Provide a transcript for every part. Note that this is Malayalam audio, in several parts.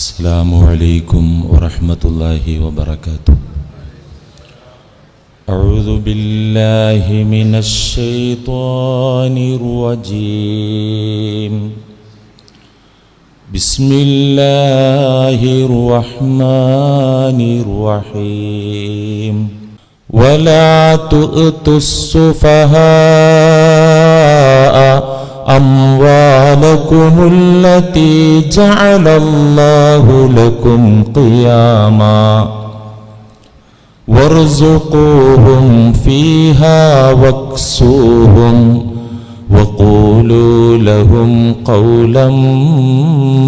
السلام عليكم ورحمة الله وبركاته. أعوذ بالله من الشيطان الرجيم. بسم الله الرحمن الرحيم. ولا تؤتوا السفهاء أموالكم التي جعل الله لكم قياما وارزقوهم فيها واكسوهم وقولوا لهم قولا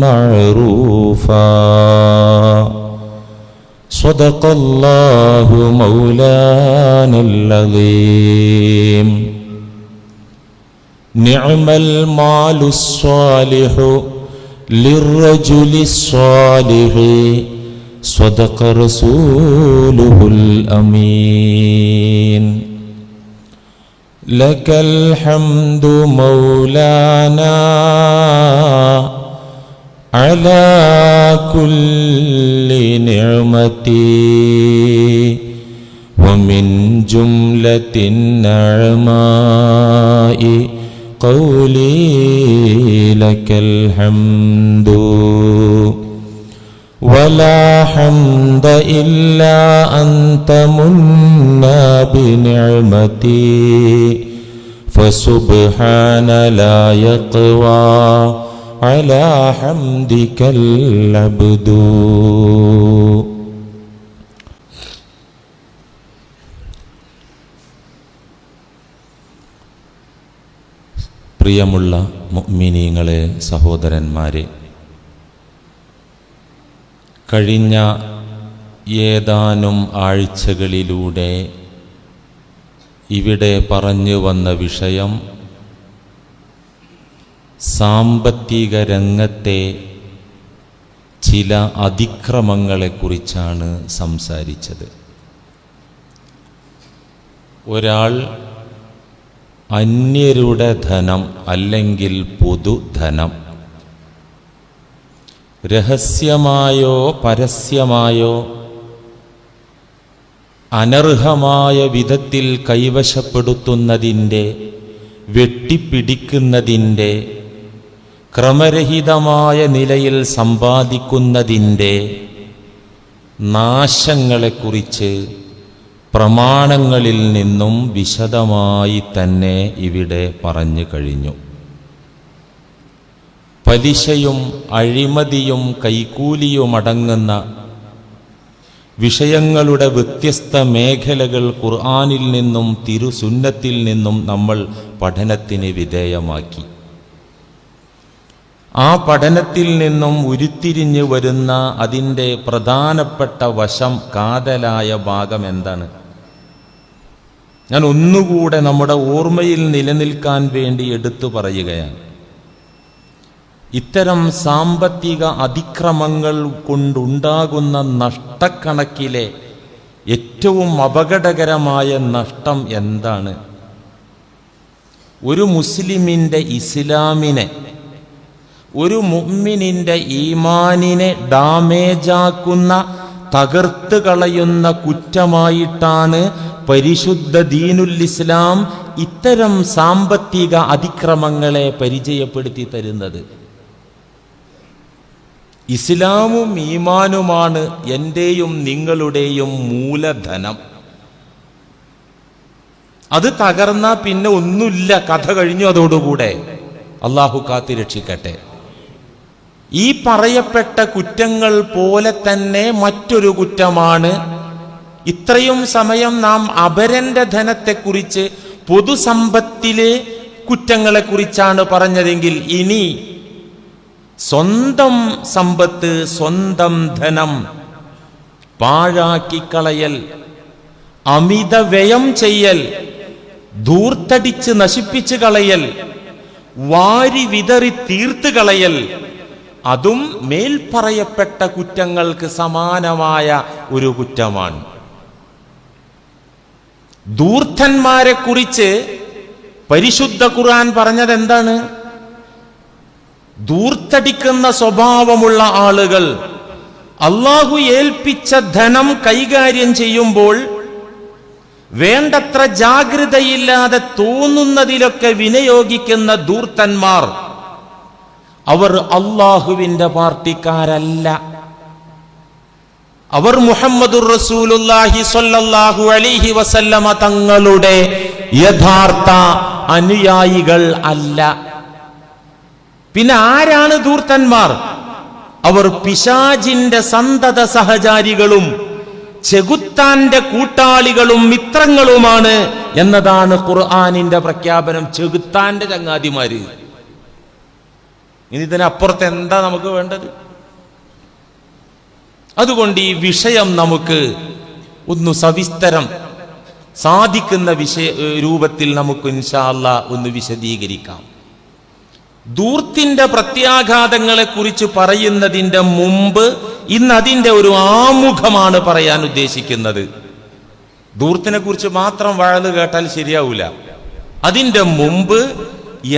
معروفا. صدق الله مولانا العظيم. نعم المال الصالح للرجل الصالح صدق رسوله الأمين. لك الحمد مولانا على كل نعمتي ومن جملة النعماء قولي لك الحمد ولا حمد إلا أنت منا بنعمتي فسبحان لا يقوى على حمدك العبد. പ്രിയമുള്ള മുഅ്മിനീങ്ങളെ, സഹോദരന്മാരെ, കഴിഞ്ഞ ഏതാനും ആഴ്ചകളിലൂടെ ഇവിടെ പറഞ്ഞു വന്ന വിഷയം സാമ്പത്തിക രംഗത്തെ ചില അതിക്രമങ്ങളെക്കുറിച്ചാണ് സംസാരിച്ചത്. ഒരാൾ അന്യരുടെ ധനം അല്ലെങ്കിൽ പൊതുധനം രഹസ്യമായോ പരസ്യമായോ അനർഹമായ വിധത്തിൽ കൈവശപ്പെടുത്തുന്നതിൻ്റെ, വെട്ടിപ്പിടിക്കുന്നതിൻ്റെ, ക്രമരഹിതമായ നിലയിൽ സമ്പാദിക്കുന്നതിൻ്റെ നാശങ്ങളെക്കുറിച്ച് പ്രമാണങ്ങളിൽ നിന്നും വിശദമായി തന്നെ ഇവിടെ പറഞ്ഞു കഴിഞ്ഞു. പലിശയും അഴിമതിയും കൈക്കൂലിയുമടങ്ങുന്ന വിഷയങ്ങളുടെ വ്യത്യസ്ത മേഖലകൾ ഖുർആനിൽ നിന്നും തിരുസുന്നത്തിൽ നിന്നും നമ്മൾ പഠനത്തിന് വിധേയമാക്കി. ആ പഠനത്തിൽ നിന്നും ഉരുത്തിരിഞ്ഞു വരുന്ന അതിൻ്റെ പ്രധാനപ്പെട്ട വശം, കാതലായ ഭാഗം എന്താണ്? ഞാൻ ഒന്നുകൂടെ നമ്മുടെ ഓർമ്മയിൽ നിലനിൽക്കാൻ വേണ്ടി എടുത്തു പറയുകയാണ്. ഇത്തരം സാമ്പത്തിക അതിക്രമങ്ങൾ കൊണ്ടുണ്ടാകുന്ന നഷ്ടക്കണക്കിലെ ഏറ്റവും അപകടകരമായ നഷ്ടം എന്താണ്? ഒരു മുസ്ലിമിൻ്റെ ഇസ്ലാമിനെ, ഒരു മുഅ്മിനിൻ്റെ ഈമാനിനെ ഡാമേജാക്കുന്ന, തകർത്ത് കളയുന്ന കുറ്റമായിട്ടാണ് പരിശുദ്ധ ദീനുൽ ഇസ്ലാം ഇത്തരം സാമ്പത്തിക അതിക്രമങ്ങളെ പരിചയപ്പെടുത്തി തരുന്നത്. ഇസ്ലാമും ഈമാനുമാണ് എൻ്റെയും നിങ്ങളുടെയും മൂലധനം. അത് തകർന്ന പിന്നെ ഒന്നുമില്ല, കഥ കഴിഞ്ഞു അതോടുകൂടെ. അള്ളാഹു കാത്തിരക്ഷിക്കട്ടെ. ഈ പറയപ്പെട്ട കുറ്റങ്ങൾ പോലെ തന്നെ മറ്റൊരു കുറ്റമാണ്, ഇത്രയും സമയം നാം അപരന്റെ ധനത്തെക്കുറിച്ച്, പൊതുസമ്പത്തിലെ കുറ്റങ്ങളെക്കുറിച്ചാണ് പറഞ്ഞതെങ്കിൽ ഇനി സ്വന്തം സമ്പത്ത്, സ്വന്തം ധനം പാഴാക്കിക്കളയൽ, അമിത വ്യയം ചെയ്യൽ, ധൂർത്തടിച്ച് നശിപ്പിച്ചു കളയൽ, വാരി വിതറി തീർത്ത് കളയൽ, അതും മേൽപ്പറയപ്പെട്ട കുറ്റങ്ങൾക്ക് സമാനമായ ഒരു കുറ്റമാണ്. ധൂർത്തന്മാരെ കുറിച്ച് പരിശുദ്ധ ഖുർആൻ പറഞ്ഞത് എന്താണ്? ധൂർത്തടിക്കുന്ന സ്വഭാവമുള്ള ആളുകൾ, അള്ളാഹു ഏൽപ്പിച്ച ധനം കൈകാര്യം ചെയ്യുമ്പോൾ വേണ്ടത്ര ജാഗ്രതയില്ലാതെ തോന്നുന്നതിലൊക്കെ വിനിയോഗിക്കുന്ന ധൂർത്തന്മാർ അവർ അള്ളാഹുവിന്റെ പാർട്ടിക്കാരല്ല. അവർ മുഹമ്മദുർ റസൂലുള്ളാഹി സ്വല്ലല്ലാഹു അലൈഹി വസല്ലമ തങ്ങളുടെ യഥാർത്ഥ അനുയായികൾ അല്ല. പിന്നെ ആരാണ് ധൂർത്തന്മാർ? അവർ പിശാചിന്റെ സന്തത സഹചാരികളും ചെകുത്താന്റെ കൂട്ടാളികളും മിത്രങ്ങളുമാണ് എന്നതാണ് ഖുർആനിന്റെ പ്രഖ്യാപനം. ചെകുത്താന്റെ ചങ്ങാതിമാര്. ഇനി ഇതിനപ്പുറത്ത് എന്താ നമുക്ക് വേണ്ടത്? അതുകൊണ്ട് ഈ വിഷയം നമുക്ക് ഒന്ന് സവിസ്തരം സാധിക്കുന്ന രൂപത്തിൽ നമുക്ക് ഇൻഷാ അല്ലാഹ് ഒന്ന് വിശദീകരിക്കാം. ധൂർത്തിന്റെ പ്രത്യാഘാതങ്ങളെ കുറിച്ച് പറയുന്നതിന്റെ മുമ്പ് ഇന്ന് അതിന്റെ ഒരു ആമുഖമാണ് പറയാൻ ഉദ്ദേശിക്കുന്നത്. ധൂർത്തിനെ കുറിച്ച് മാത്രം വഴല് കേട്ടാൽ ശരിയാവൂല. അതിന്റെ മുമ്പ്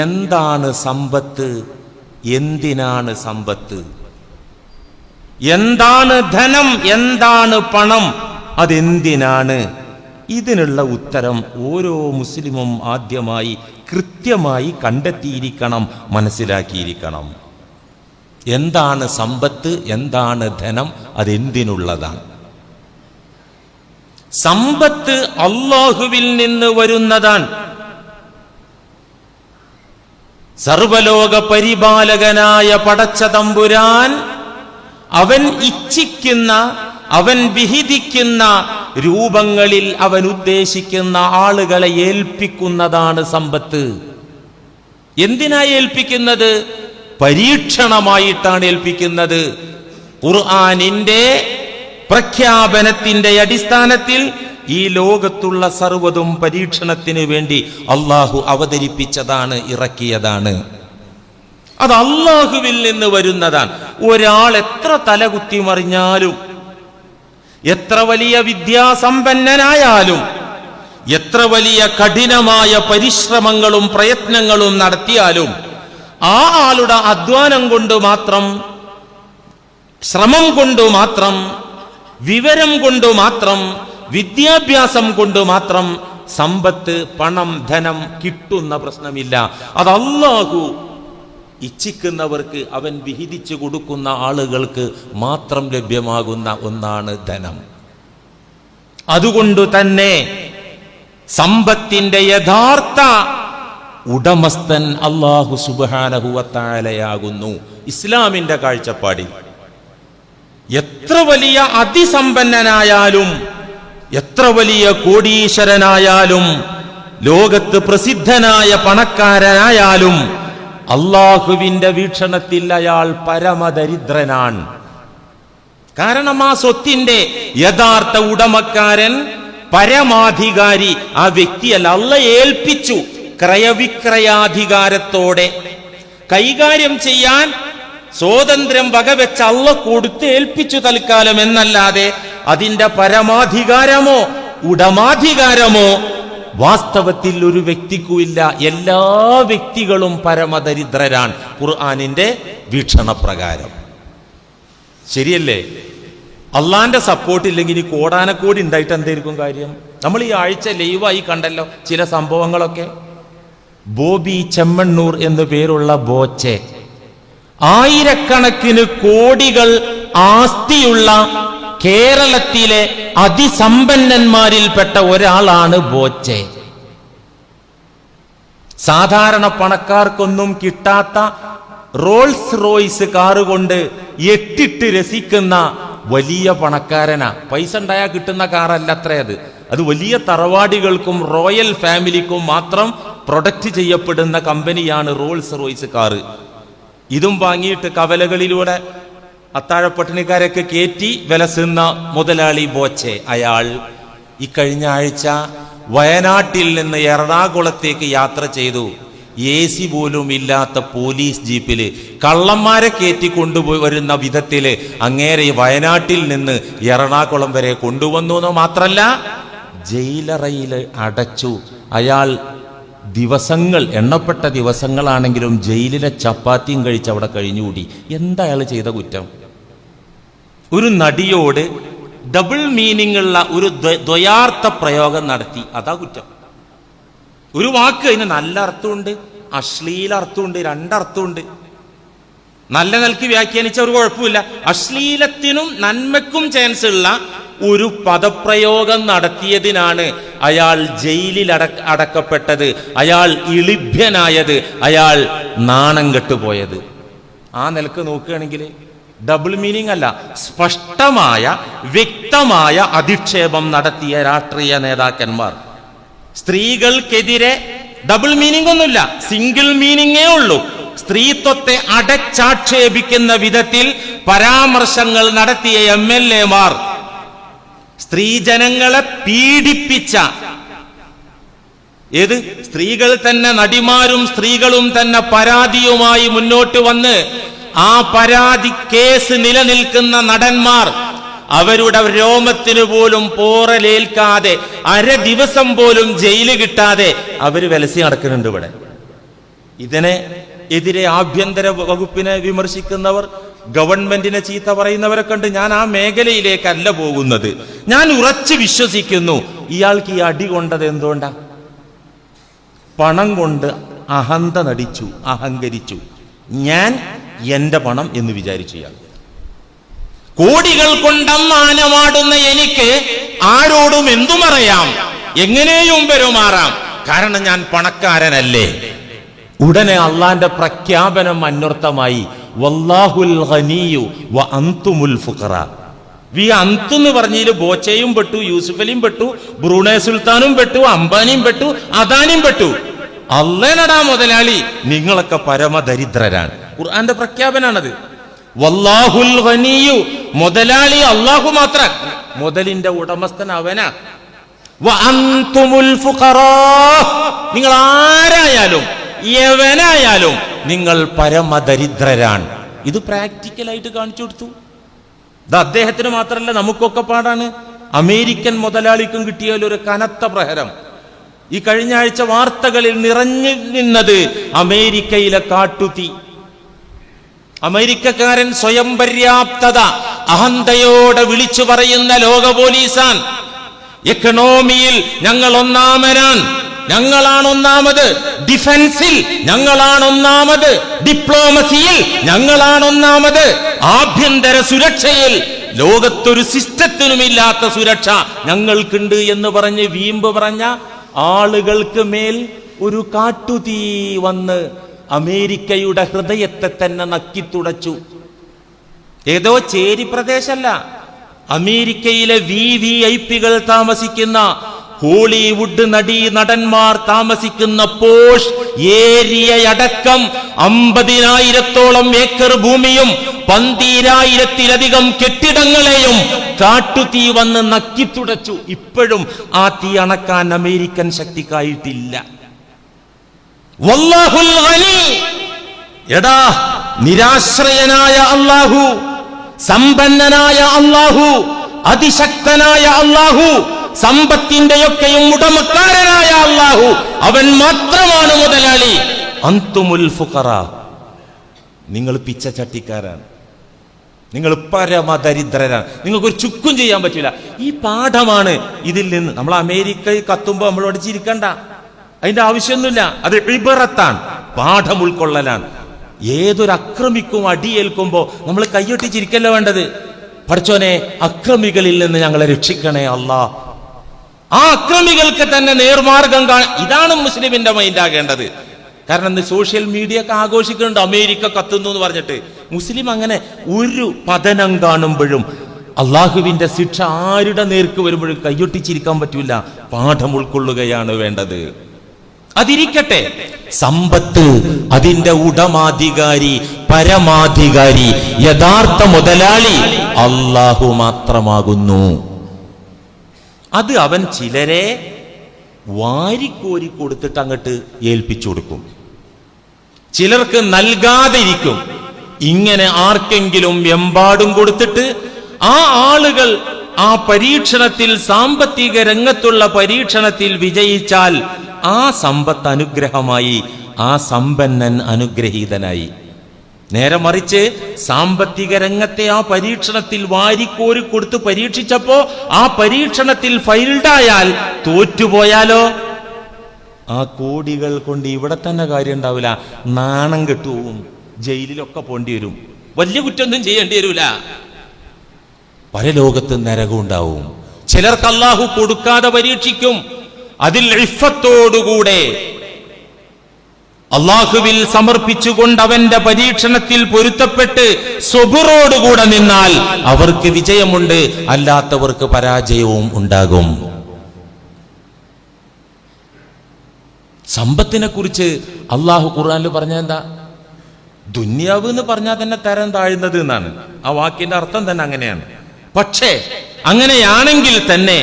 എന്താണ് സമ്പത്ത്, എന്തിനാണ് സമ്പത്ത്, എന്താണ് ധനം, എന്താണ് പണം, അതെന്തിനാണ്? ഇതിനുള്ള ഉത്തരം ഓരോ മുസ്ലിമും ആദ്യമായി കൃത്യമായി കണ്ടെത്തിയിരിക്കണം, മനസ്സിലാക്കിയിരിക്കണം. എന്താണ് സമ്പത്ത്, എന്താണ് ധനം, അതെന്തിനുള്ളതാണ്? സമ്പത്ത് അല്ലാഹുവിൽ നിന്ന് വരുന്നതാണ്. സർവലോക പരിപാലകനായ പടച്ച തമ്പുരാൻ അവൻ ഇച്ഛിക്കുന്ന, അവൻ വിഹിതിക്കുന്ന രൂപങ്ങളിൽ അവൻ ഉദ്ദേശിക്കുന്ന ആളുകളെ ഏൽപ്പിക്കുന്നതാണ് സമ്പത്ത്. എന്തിനാ ഏൽപ്പിക്കുന്നത്? പരീക്ഷണമായിട്ടാണ് ഏൽപ്പിക്കുന്നത്. ഖുർആനിന്റെ പ്രഖ്യാപനത്തിന്റെ അടിസ്ഥാനത്തിൽ ഈ ലോകത്തുള്ള സർവ്വതും പരീക്ഷണത്തിന് വേണ്ടി അള്ളാഹു അവതരിപ്പിച്ചതാണ്, ഇറക്കിയതാണ്. അത് അള്ളാഹുവിൽ നിന്ന് വരുന്നതാണ്. ഒരാൾ എത്ര തലകുത്തി മറിഞ്ഞാലും, എത്ര വലിയ വിദ്യാസമ്പന്നനായാലും, എത്ര വലിയ കഠിനമായ പരിശ്രമങ്ങളും പ്രയത്നങ്ങളും നടത്തിയാലും ആ ആളുടെ അധ്വാനം കൊണ്ട് മാത്രം, ശ്രമം കൊണ്ട് മാത്രം, വിവരം കൊണ്ട് മാത്രം, വിദ്യാഭ്യാസം കൊണ്ട് മാത്രം സമ്പത്ത്, പണം, ധനം കിട്ടുന്ന പ്രശ്നമില്ല. അത് അല്ലാഹു ഇച്ഛിക്കുന്നവർക്ക്, അവൻ വിഹിതിച്ചു കൊടുക്കുന്ന ആളുകൾക്ക് മാത്രം ലഭ്യമാകുന്ന ഒന്നാണ് ധനം. അതുകൊണ്ട് തന്നെ സമ്പത്തിന്റെ യഥാർത്ഥ ഉടമസ്ഥൻ അല്ലാഹു സുബ്ഹാനഹു വ തആലയാകുന്നു. ഇസ്ലാമിന്റെ കാഴ്ചപ്പാടിൽ എത്ര വലിയ അതിസമ്പന്നനായാലും, എത്ര വലിയ കോടീശ്വരനായാലും, ലോകത്ത് പ്രസിദ്ധനായ പണക്കാരനായാലും അള്ളാഹുവിന്റെ വീക്ഷണത്തിൽ അയാൾ പരമദരിദ്രനാണ്. കാരണം ആ സ്വത്തിന്റെ യഥാർത്ഥ ഉടമക്കാരൻ, പരമാധികാരി ആ വ്യക്തിയല്ല. അള്ളാഹ് ഏൽപ്പിച്ചു, ക്രയവിക്രയാധികാരത്തോടെ കൈകാര്യം ചെയ്യാൻ സ്വാതന്ത്ര്യം വകവെച്ച് അള്ളാഹ് കൊടുത്ത് ഏൽപ്പിച്ചു തൽക്കാലം എന്നല്ലാതെ അതിന്റെ പരമാധികാരമോ ഉടമാധികാരമോ വാസ്തവത്തിൽ ഒരു വ്യക്തിക്കുമില്ല. എല്ലാ വ്യക്തികളും പരമദരിദ്രരാണ് ഖുർആനിന്റെ വീക്ഷണപ്രകാരം. ശരിയല്ലേ? അള്ളാന്റെ സപ്പോർട്ട് ഇല്ലെങ്കിൽ ഈ കോടാനക്കോടി ഉണ്ടായിട്ട് എന്തായിരിക്കും കാര്യം? നമ്മൾ ഈ ആഴ്ച ലൈവായി കണ്ടല്ലോ ചില സംഭവങ്ങളൊക്കെ. ബോബി ചെമ്മണ്ണൂർ എന്നു പേരുള്ള ബോച്ചെ, ആയിരക്കണക്കിന് കോടികൾ ആസ്തിയുള്ള കേരളത്തിലെ അതിസമ്പന്നന്മാരിൽപ്പെട്ട ഒരാളാണ് ബോച്ചെ. സാധാരണ പണക്കാർക്കൊന്നും കിട്ടാത്ത റോൾസ് റോയ്സ് കാറ് കൊണ്ട് എട്ടിട്ട് രസിക്കുന്ന വലിയ പണക്കാരനാ. പൈസ ഉണ്ടായാൽ കിട്ടുന്ന കാറല്ല അത്രേ അത്. അത് വലിയ തറവാടികൾക്കും റോയൽ ഫാമിലിക്കും മാത്രം പ്രൊഡക്റ്റ് ചെയ്യപ്പെടുന്ന കമ്പനിയാണ് റോൾസ് റോയ്സ് കാറ്. ഇതും വാങ്ങിയിട്ട് കവലകളിലൂടെ അത്താഴപ്പട്ടിണിക്കാരൊക്കെ കയറ്റി വിലസുന്ന മുതലാളി ബോച്ചെ. അയാൾ ഇക്കഴിഞ്ഞ ആഴ്ച വയനാട്ടിൽ നിന്ന് എറണാകുളത്തേക്ക് യാത്ര ചെയ്തു. AC പോലും ഇല്ലാത്ത പോലീസ് ജീപ്പില് കള്ളന്മാരെ കയറ്റി കൊണ്ടുവരുന്ന വിധത്തില് അങ്ങേരെ വയനാട്ടിൽ നിന്ന് എറണാകുളം വരെ കൊണ്ടുവന്നു എന്ന് മാത്രല്ല, ജയിലറയിൽ അടച്ചു. അയാൾ ദിവസങ്ങൾ, എണ്ണപ്പെട്ട ദിവസങ്ങളാണെങ്കിലും ജയിലിലെ ചപ്പാത്തിയും കഴിച്ച് അവിടെ കഴിഞ്ഞുകൂടി. എന്താ അയാൾ ചെയ്ത കുറ്റം? ഒരു നടിയോട് ഡബിൾ മീനിങ് ഉള്ള ഒരു ദ്വയാർത്ഥ പ്രയോഗം നടത്തി, അതാ കുറ്റം. ഒരു വാക്ക് അതിന് നല്ല അർത്ഥമുണ്ട്, അശ്ലീല അർത്ഥമുണ്ട്, രണ്ടർത്ഥമുണ്ട്. നല്ല നിലക്ക് വ്യാഖ്യാനിച്ച ഒരു കുഴപ്പമില്ല. അശ്ലീലത്തിനും നന്മയ്ക്കും ചാൻസ് ഉള്ള ഒരു പദപ്രയോഗം നടത്തിയതിനാണ് അയാൾ ജയിലിൽ അടക്കപ്പെട്ടത്, അയാൾ ഇളിഭ്യനായത്, അയാൾ നാണം കെട്ടുപോയത്. ആ നിലക്ക് നോക്കുകയാണെങ്കിൽ ഡബിൾ മീനിങ് അല്ല, സ്പഷ്ടമായ വ്യക്തമായ അധിക്ഷേപം നടത്തിയ രാഷ്ട്രീയ നേതാക്കന്മാർ. സ്ത്രീകൾക്കെതിരെ ഡബിൾ മീനിങ് ഒന്നുമില്ല, സിംഗിൾ മീനിങ്ങേ ഉള്ളൂ. സ്ത്രീത്വത്തെ അടച്ചാക്ഷേപിക്കുന്ന വിധത്തിൽ പരാമർശങ്ങൾ നടത്തിയ MLA-മാർ, സ്ത്രീജനങ്ങളെ പീഡിപ്പിച്ച, ഏത് സ്ത്രീകൾ തന്നെ, നടിമാരും സ്ത്രീകളും തന്നെ പരാതിയുമായി മുന്നോട്ട് വന്ന് ആ പരാതി കേസ് നിലനിൽക്കുന്ന നടന്മാർ അവരുടെ രോമത്തിന് പോലും പോറലേൽക്കാതെ അര ദിവസം പോലും ജയില് കിട്ടാതെ അവര് വിലസി നടക്കുന്നുണ്ട് ഇവിടെ. ഇതിനെ എതിരെ ആഭ്യന്തര വകുപ്പിനെ വിമർശിക്കുന്നവർ, ഗവൺമെന്റിനെ ചീത്ത പറയുന്നവരെ കണ്ട് ഞാൻ ആ മേഖലയിലേക്കല്ല പോകുന്നത്. ഞാൻ ഉറച്ചു വിശ്വസിക്കുന്നു ഇയാൾക്ക് ഈ അടി കൊണ്ടത് എന്തുകൊണ്ടാ? പണം കൊണ്ട് അഹന്ത നടിച്ചു, അഹങ്കരിച്ചു. ഞാൻ എന്റെ പണം എന്ന് വിചാരിച്ചു. ഇയാൾ കോടികൾ കൊണ്ടമ്മാനമാടുന്ന എനിക്ക് ആരോടും എന്തു പറയാം, എങ്ങനെയും പെരുമാറാം, കാരണം ഞാൻ പണക്കാരനല്ലേ. ഉടനെ അള്ളാന്റെ പ്രഖ്യാപനം അന്വർത്ഥമായി, വല്ലാഹുൽ ഗനിയു വ അൻതുമുൽ ഫുഖറ. അന്തെന്ന് പറഞ്ഞതിൽ ബോച്ചയും പെട്ടു, യൂസുഫലിയും പെട്ടു, ബ്രൂണേ സുൽത്താനും പെട്ടു, അംബാനിയും പെട്ടു, അദാനിയും പെട്ടു. അള്ളേനടാ മുതലാളി, നിങ്ങളൊക്കെ പരമദരിദ്രരാണ്. ഖുർആന്റെ പ്രഖ്യാപനാണത്. വല്ലാഹുൽ ഗനിയു, മുതലാളി അള്ളാഹു മാത്രം, മുതലിന്റെ ഉടമസ്ഥൻ അവനാ. വ അൻതുമുൽ ഫുഖറാ, നിങ്ങൾ ആരായാലും യവനായാലും നിങ്ങൾ പരമദരിദ്രരാണ്. ഇത് പ്രാക്ടിക്കലായിട്ട് കാണിച്ചു കൊടുത്തു. ഇത് അദ്ദേഹത്തിന് മാത്രമല്ല, നമുക്കൊക്കെ പാടാണ്. അമേരിക്കൻ മുതലാളിക്കും കിട്ടിയാൽ ഒരു കനത്ത പ്രഹരം. ഈ കഴിഞ്ഞ ആഴ്ച വാർത്തകളിൽ നിറഞ്ഞു നിന്നത് അമേരിക്കയിലെ കാട്ടുതീ. അമേരിക്കക്കാരൻ സ്വയം പര്യാപ്തത അഹന്തയോടെ വിളിച്ചു പറയുന്ന ലോക പോലീസാൻ. എക്കണോമിയിൽ ഞങ്ങൾ ഒന്നാമനാണ്, ഞങ്ങളാണ് ഒന്നാമത്, ഡിഫൻസിൽ ഞങ്ങളാണ് ഒന്നാമത്, ഡിപ്ലോമസിയിൽ ഞങ്ങളാണ് ഒന്നാമത്, ആഭ്യന്തര സുരക്ഷയിൽ ലോകത്തൊരു സിസ്റ്റത്തിനുമില്ലാത്ത സുരക്ഷ ഞങ്ങൾക്കുണ്ട് എന്ന് പറഞ്ഞ് വീമ്പ് പറഞ്ഞ ആളുകൾക്ക് മേൽ ഒരു കാട്ടുതീ വന്ന് അമേരിക്കയുടെ ഹൃദയത്തെ തന്നെ നക്കിത്തുടച്ചു. ഏതോ ചേരി പ്രദേശമല്ല, അമേരിക്കയിലെ VVIPകൾ താമസിക്കുന്ന, ഹോളിവുഡ് നടന്മാർ താമസിക്കുന്ന പോഷ് ഏരിയയടക്കം 50,000-ഓളം ഏക്കർ ഭൂമിയും 12,000-ലധികം കെട്ടിടങ്ങളെയും കാട്ടുതീ വന്ന് നക്കിത്തുടച്ചു. ഇപ്പോഴും ആ തീ അണക്കാൻ അമേരിക്കൻ ശക്തിക്കായിട്ടില്ല. വല്ലാഹുൽ ഗനി, എടാ നിരാശ്രയനായ അല്ലാഹു, സമ്പന്നനായ അല്ലാഹു, അതിശക്തനായ അല്ലാഹു, സമ്പത്തിന്റെയൊക്കെയും ഉടമക്കാരനായ അല്ലാഹു, അവൻ മാത്രമാണ് മുതലാളി. അൻതുമുൽ ഫുഖറ, നിങ്ങൾ പിച്ചച്ചട്ടിക്കാരാണ്, നിങ്ങൾ പരമദരിദ്രരാണ്, നിങ്ങൾക്കൊരു ചുക്കും ചെയ്യാൻ പറ്റില്ല. ഈ പാഠമാണ് ഇതിൽ നിന്ന്. നമ്മൾ അമേരിക്കയിൽ കത്തുമ്പോ നമ്മളോട് ചിരിക്കണ്ട, അതിന്റെ ആവശ്യമൊന്നുമില്ല. അത് ഇബറത്താണ്, പാഠം ഉൾക്കൊള്ളലാണ്. ഏതൊരു അക്രമിക്കും അടിയേൽക്കുമ്പോ നമ്മൾ കയ്യൊട്ടി ചിരിക്കല്ല വേണ്ടത്. പഠിച്ചോനെ, അക്രമികളിൽ നിന്ന് ഞങ്ങളെ രക്ഷിക്കണേ അല്ലാ. ആ അക്രമികൾക്ക് തന്നെ നേർമാർഗം ഇതാണ് മുസ്ലിമിന്റെ മൈൻഡാകേണ്ടത്. കാരണം ഇന്ന് സോഷ്യൽ മീഡിയ ഒക്കെ ആഘോഷിക്കുന്നുണ്ട് അമേരിക്ക കത്തുന്നു എന്ന് പറഞ്ഞിട്ട്. മുസ്ലിം അങ്ങനെ ഒരു പതനം കാണുമ്പോഴും അള്ളാഹുവിന്റെ ശിക്ഷ ആരുടെ നേർക്ക് വരുമ്പോഴും കയ്യൊട്ടിച്ചിരിക്കാൻ പറ്റൂല, പാഠം ഉൾക്കൊള്ളുകയാണ് വേണ്ടത്. അതിരിക്കട്ടെ, സമ്പത്ത്, അതിന്റെ ഉടമാധികാരി, പരമാധികാരി, യഥാർത്ഥ മുതലാളി അള്ളാഹു മാത്രമാകുന്നു. അത് അവൻ ചിലരെ വാരിക്കോരി കൊടുത്തിട്ട് അങ്ങോട്ട് ഏൽപ്പിച്ചു കൊടുക്കും, ചിലർക്ക് നൽകാതെ ഇരിക്കും. ഇങ്ങനെ ആർക്കെങ്കിലും എമ്പാടും കൊടുത്തിട്ട് ആ ആളുകൾ ആ പരീക്ഷണത്തിൽ, സാമ്പത്തിക രംഗത്തുള്ള പരീക്ഷണത്തിൽ വിജയിച്ചാൽ ആ സമ്പത്ത് അനുഗ്രഹമായി, ആ സമ്പന്നൻ അനുഗ്രഹീതനായി. നേരെ മറിച്ച് സാമ്പത്തിക രംഗത്തെ ആ പരീക്ഷണത്തിൽ വാരിക്കോരി കൊടുത്ത് പരീക്ഷിച്ചപ്പോ ആ പരീക്ഷണത്തിൽ ഫെയിൽഡായാൽ തോറ്റുപോയാലോ ആ കോടികൾ കൊണ്ട് ഇവിടെ തന്നെ കാര്യം ഉണ്ടാവില്ല, നാണം കെട്ടുപോകും, ജയിലിലൊക്കെ പോണ്ടി വരും, വലിയ കുറ്റമൊന്നും ചെയ്യേണ്ടി വരൂല, പരലോകത്ത് നരകം ഉണ്ടാവും. ചിലർക്ക് അല്ലാഹു കൊടുക്കാതെ പരീക്ഷിക്കും. അതിൽ ഇഫ്ഫത്തോടുകൂടെ അള്ളാഹുവിൽ സമർപ്പിച്ചുകൊണ്ട് അവന്റെ പരീക്ഷണത്തിൽ പൊരുത്തപ്പെട്ട് സ്വബുറോടുകൂടെ നിന്നാൽ അവർക്ക് വിജയമുണ്ട്, അല്ലാത്തവർക്ക് പരാജയവും ഉണ്ടാകും. സമ്പത്തിനെ കുറിച്ച് അള്ളാഹു ഖുർആനിൽ പറഞ്ഞ എന്താ? ദുന്യാവ് എന്ന് പറഞ്ഞാൽ തന്നെ തരം താഴ്ന്നത് എന്നാണ്. ആ വാക്കിന്റെ അർത്ഥം തന്നെ അങ്ങനെയാണ്. പക്ഷേ അങ്ങനെയാണെങ്കിൽ തന്നെ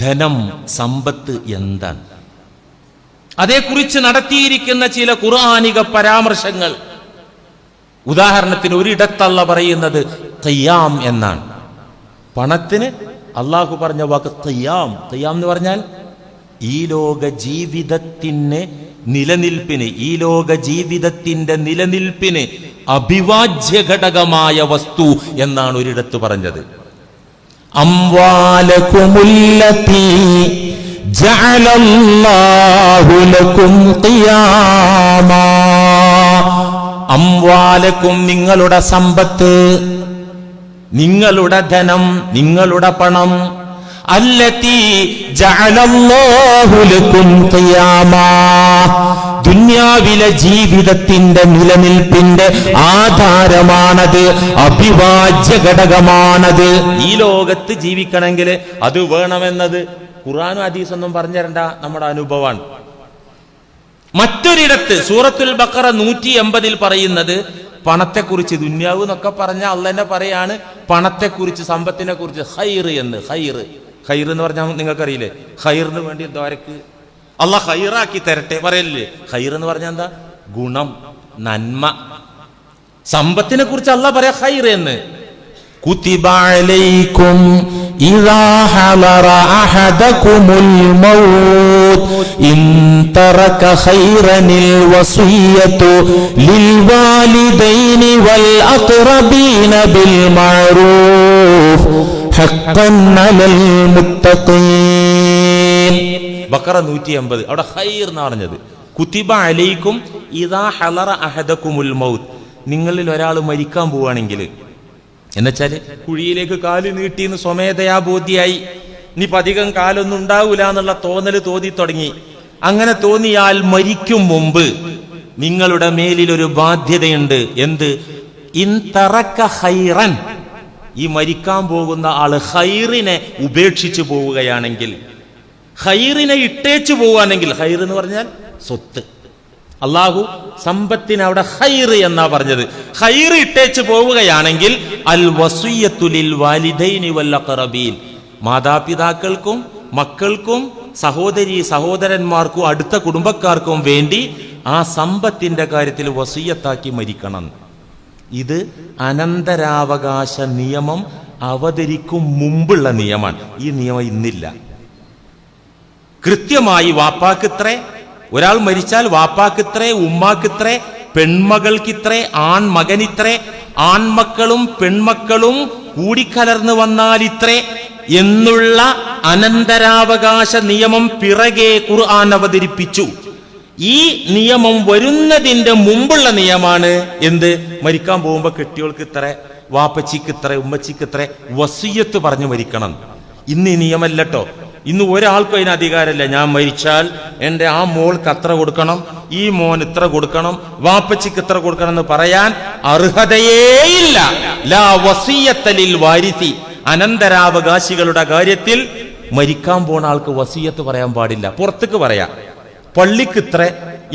ധനം, സമ്പത്ത് എന്താണ്? അതേക്കുറിച്ച് നടത്തിയിരിക്കുന്ന ചില ഖുർആനിക പരാമർശങ്ങൾ, ഉദാഹരണത്തിന് ഒരിടത്തല്ല പറയുന്നത് ഖിയാം എന്നാണ്. പണത്തിന് അള്ളാഹു പറഞ്ഞ വാക്ക് ഖിയാം. ഖിയാം എന്ന് പറഞ്ഞാൽ ഈ ലോക ജീവിതത്തിന് നിലനിൽപ്പിന്, ഈ ലോക ജീവിതത്തിന്റെ നിലനിൽപ്പിന് അഭിവാജ്യ ഘടകമായ വസ്തു എന്നാണ് ഒരിടത്ത് പറഞ്ഞത്. അംവാലകുമുല്ലതി ജഅലല്ലാഹു ലകും ഖിയാമാ. അംവാലക്കും നിങ്ങളുടെ സമ്പത്ത്, നിങ്ങളുടെ ധനം, നിങ്ങളുടെ പണം, അല്ലതി ജഅലല്ലാഹു ലകും ഖിയാമാ, ദുനിയാവിലെ ജീവിതത്തിന്റെ നിലനിൽപ്പിന്റെ ആധാരമാണത്, അഭിവാജ്യ ഘടകമാണത്. ഈ ലോകത്ത് ജീവിക്കണമെങ്കിൽ അത് വേണമെന്നത് ഖുർആനും ഹദീസൊന്നും പറഞ്ഞു തരണ്ട, നമ്മുടെ അനുഭവമാണ്. മറ്റൊരിടത്ത് സൂറത്തുൽ ബഖറ 180 പറയുന്നത് പണത്തെക്കുറിച്ച്, ദുന്യാവ് എന്നൊക്കെ പറഞ്ഞ അള്ളാഹ് തന്നെ പറയാണ് പണത്തെക്കുറിച്ച്, സമ്പത്തിനെ കുറിച്ച് ഖൈർ എന്ന്. ഖൈർ എന്ന് പറഞ്ഞാൽ നിങ്ങൾക്കറിയില്ലേ? ഖൈറിന് വേണ്ടി ദ്വാരക്ക് അള്ളാഹ് ഖൈറാക്കി തരട്ടെ പറയല്ലേ? ഖൈർ എന്ന് പറഞ്ഞാൽ എന്താ? ഗുണം, നന്മ. സമ്പത്തിനെ കുറിച്ച് അള്ളാഹ് പറയാ ഖൈർ എന്ന്. കുതിബ അലൈക്കും ഇദാ ഹളറ അഹദകുമുൽ മൗത് ഇൻ തറക ഖൈറനിൽ വസിയ്യതു ലിൽ വാലിദൈനി വൽ അഖ്റബീന ബിൽ മഅറൂഫ് ഹഖ്ഖൻ അലൽ മുത്തഖീൻ. ബഖറ 180 അവിടെ ഖൈർ എന്ന് പറഞ്ഞത്. കുതിബ അലൈക്കും ഇദാ ഹളറ അഹദകുമുൽ മൗത്, നിങ്ങളിൽ ഒരാൾ മരിക്കാൻ പോവുകയാണെങ്കിൽ, എന്നുവെച്ചാല് കുഴിയിലേക്ക് കാല് നീട്ടിന്ന് സ്വമേധയാ ബോധ്യായി, ഇനിയിപ്പോ അധികം കാലൊന്നും ഉണ്ടാവൂല എന്നുള്ള തോന്നല് തോന്നി തുടങ്ങി. അങ്ങനെ തോന്നിയാൽ മരിക്കും മുമ്പ് നിങ്ങളുടെ മേലിൽ ഒരു ബാധ്യതയുണ്ട്. എന്ത്? ഇൻ തറക ഖൈറൻ, ഈ മരിക്കാൻ പോകുന്ന ആള് ഖൈറിനെ ഉപേക്ഷിച്ചു പോവുകയാണെങ്കിൽ, ഖൈറിനെ ഇട്ടേച്ചു പോവുകയാണെങ്കിൽ, ഖൈർ എന്ന് പറഞ്ഞാൽ സ്വത്ത്. അള്ളാഹു സമ്പത്തിന് അവിടെ ഖൈർ എന്നാ പറഞ്ഞത്. ഖൈർ ഇട്ടേച്ചു പോവുകയാണെങ്കിൽ അൽ വസിയ്യത്തു ലിൽ വാലിദൈനി വൽ അഖറബീൻ, മാതാപിതാക്കൾക്കും മക്കൾക്കും സഹോദരി സഹോദരന്മാർക്കും അടുത്ത കുടുംബക്കാർക്കും വേണ്ടി ആ സമ്പത്തിന്റെ കാര്യത്തിൽ വസിയ്യത്താക്കി മരിക്കണം. ഇത് അനന്തരാവകാശ നിയമം അവതരിക്കും മുമ്പുള്ള നിയമമാണ്. ഈ നിയമം ഇന്നില്ല. കൃത്യമായി വാപ്പാക്കിത്രേ, ഒരാൾ മരിച്ചാൽ വാപ്പാക്കിത്രേ, ഉമ്മാക്കിത്രേ, പെൺമകൾക്കിത്രേ, ആൺമകനിത്രേ, ആൺമക്കളും പെൺമക്കളും കൂടിക്കലർന്ന് വന്നാൽ ഇത്രേ എന്നുള്ള അനന്തരാവകാശ നിയമം പിറകെ ഖുർആൻ അവതരിപ്പിച്ചു. ഈ നിയമം വരുന്നതിന്റെ മുമ്പുള്ള നിയമമാണ് എന്ത്? മരിക്കാൻ പോകുമ്പോ കെട്ടിയോൾക്ക് ഇത്ര, വാപ്പച്ചിക്ക് ഇത്ര, ഉമ്മച്ചിക്ക് ഇത്ര വസിയ്യത്ത് പറഞ്ഞു മരിക്കണം. ഇന്ന് ഈ നിയമല്ലട്ടോ. ഇന്ന് ഒരാൾക്കും അതിന് അധികാരമില്ല. ഞാൻ മരിച്ചാൽ എന്റെ ആ മോൾക്ക് അത്ര കൊടുക്കണം, ഈ മോൻ ഇത്ര കൊടുക്കണം, വാപ്പച്ചിക്ക് ഇത്ര കൊടുക്കണം എന്ന് പറയാൻ അർഹതയേയില്ല. ലാ വസിയ്യത്ത ലിൽ വാരിസി, അനന്തരാവകാശികളുടെ കാര്യത്തിൽ മരിക്കാൻ പോണ ആൾക്ക് വസിയ്യത്ത് പറയാൻ പാടില്ല. പുറത്തേക്ക് പറയാം, പള്ളിക്ക് ഇത്ര,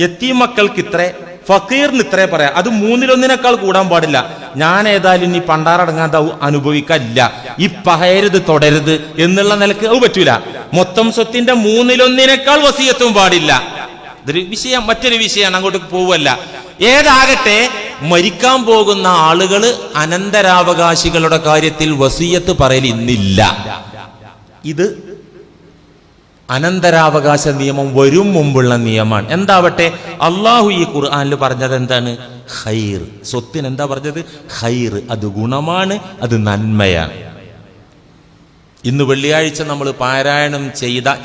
യത്തീമക്കൾക്ക് ഇത്ര, ഫക്കീറിന് ഇത്രേ പറയാം. അത് 1/3 കൂടാൻ പാടില്ല. ഞാൻ ഏതായാലും ഇനി പണ്ടാറടങ്ങാൻ അനുഭവിക്കില്ല, ഈ പഹയരുത് തുടരുത് എന്നുള്ള നിലക്ക് അത് പറ്റൂല. മൊത്തം സ്വത്തിന്റെ 1/3 വസിയത്തും പാടില്ല. ഇതൊരു വിഷയം, മറ്റൊരു വിഷയമാണ്, അങ്ങോട്ട് പോവല്ല. ഏതാകട്ടെ, മരിക്കാൻ പോകുന്ന ആളുകള് അനന്തരാവകാശികളുടെ കാര്യത്തിൽ വസിയത്ത് പറയൽ ഇന്നില്ല. ഇത് അനന്തരാവകാശ നിയമം വരും മുമ്പുള്ള നിയമമാണ്. എന്താവട്ടെ, അള്ളാഹു ഈ ഖുർആനിൽ പറഞ്ഞത് എന്താണ്? ഖൈർ. സ്വത്തിന് എന്താ പറഞ്ഞത്? ഖൈർ. അത് ഗുണമാണ്, അത് നന്മയാണ്. ഇന്ന് വെള്ളിയാഴ്ച നമ്മൾ പാരായണം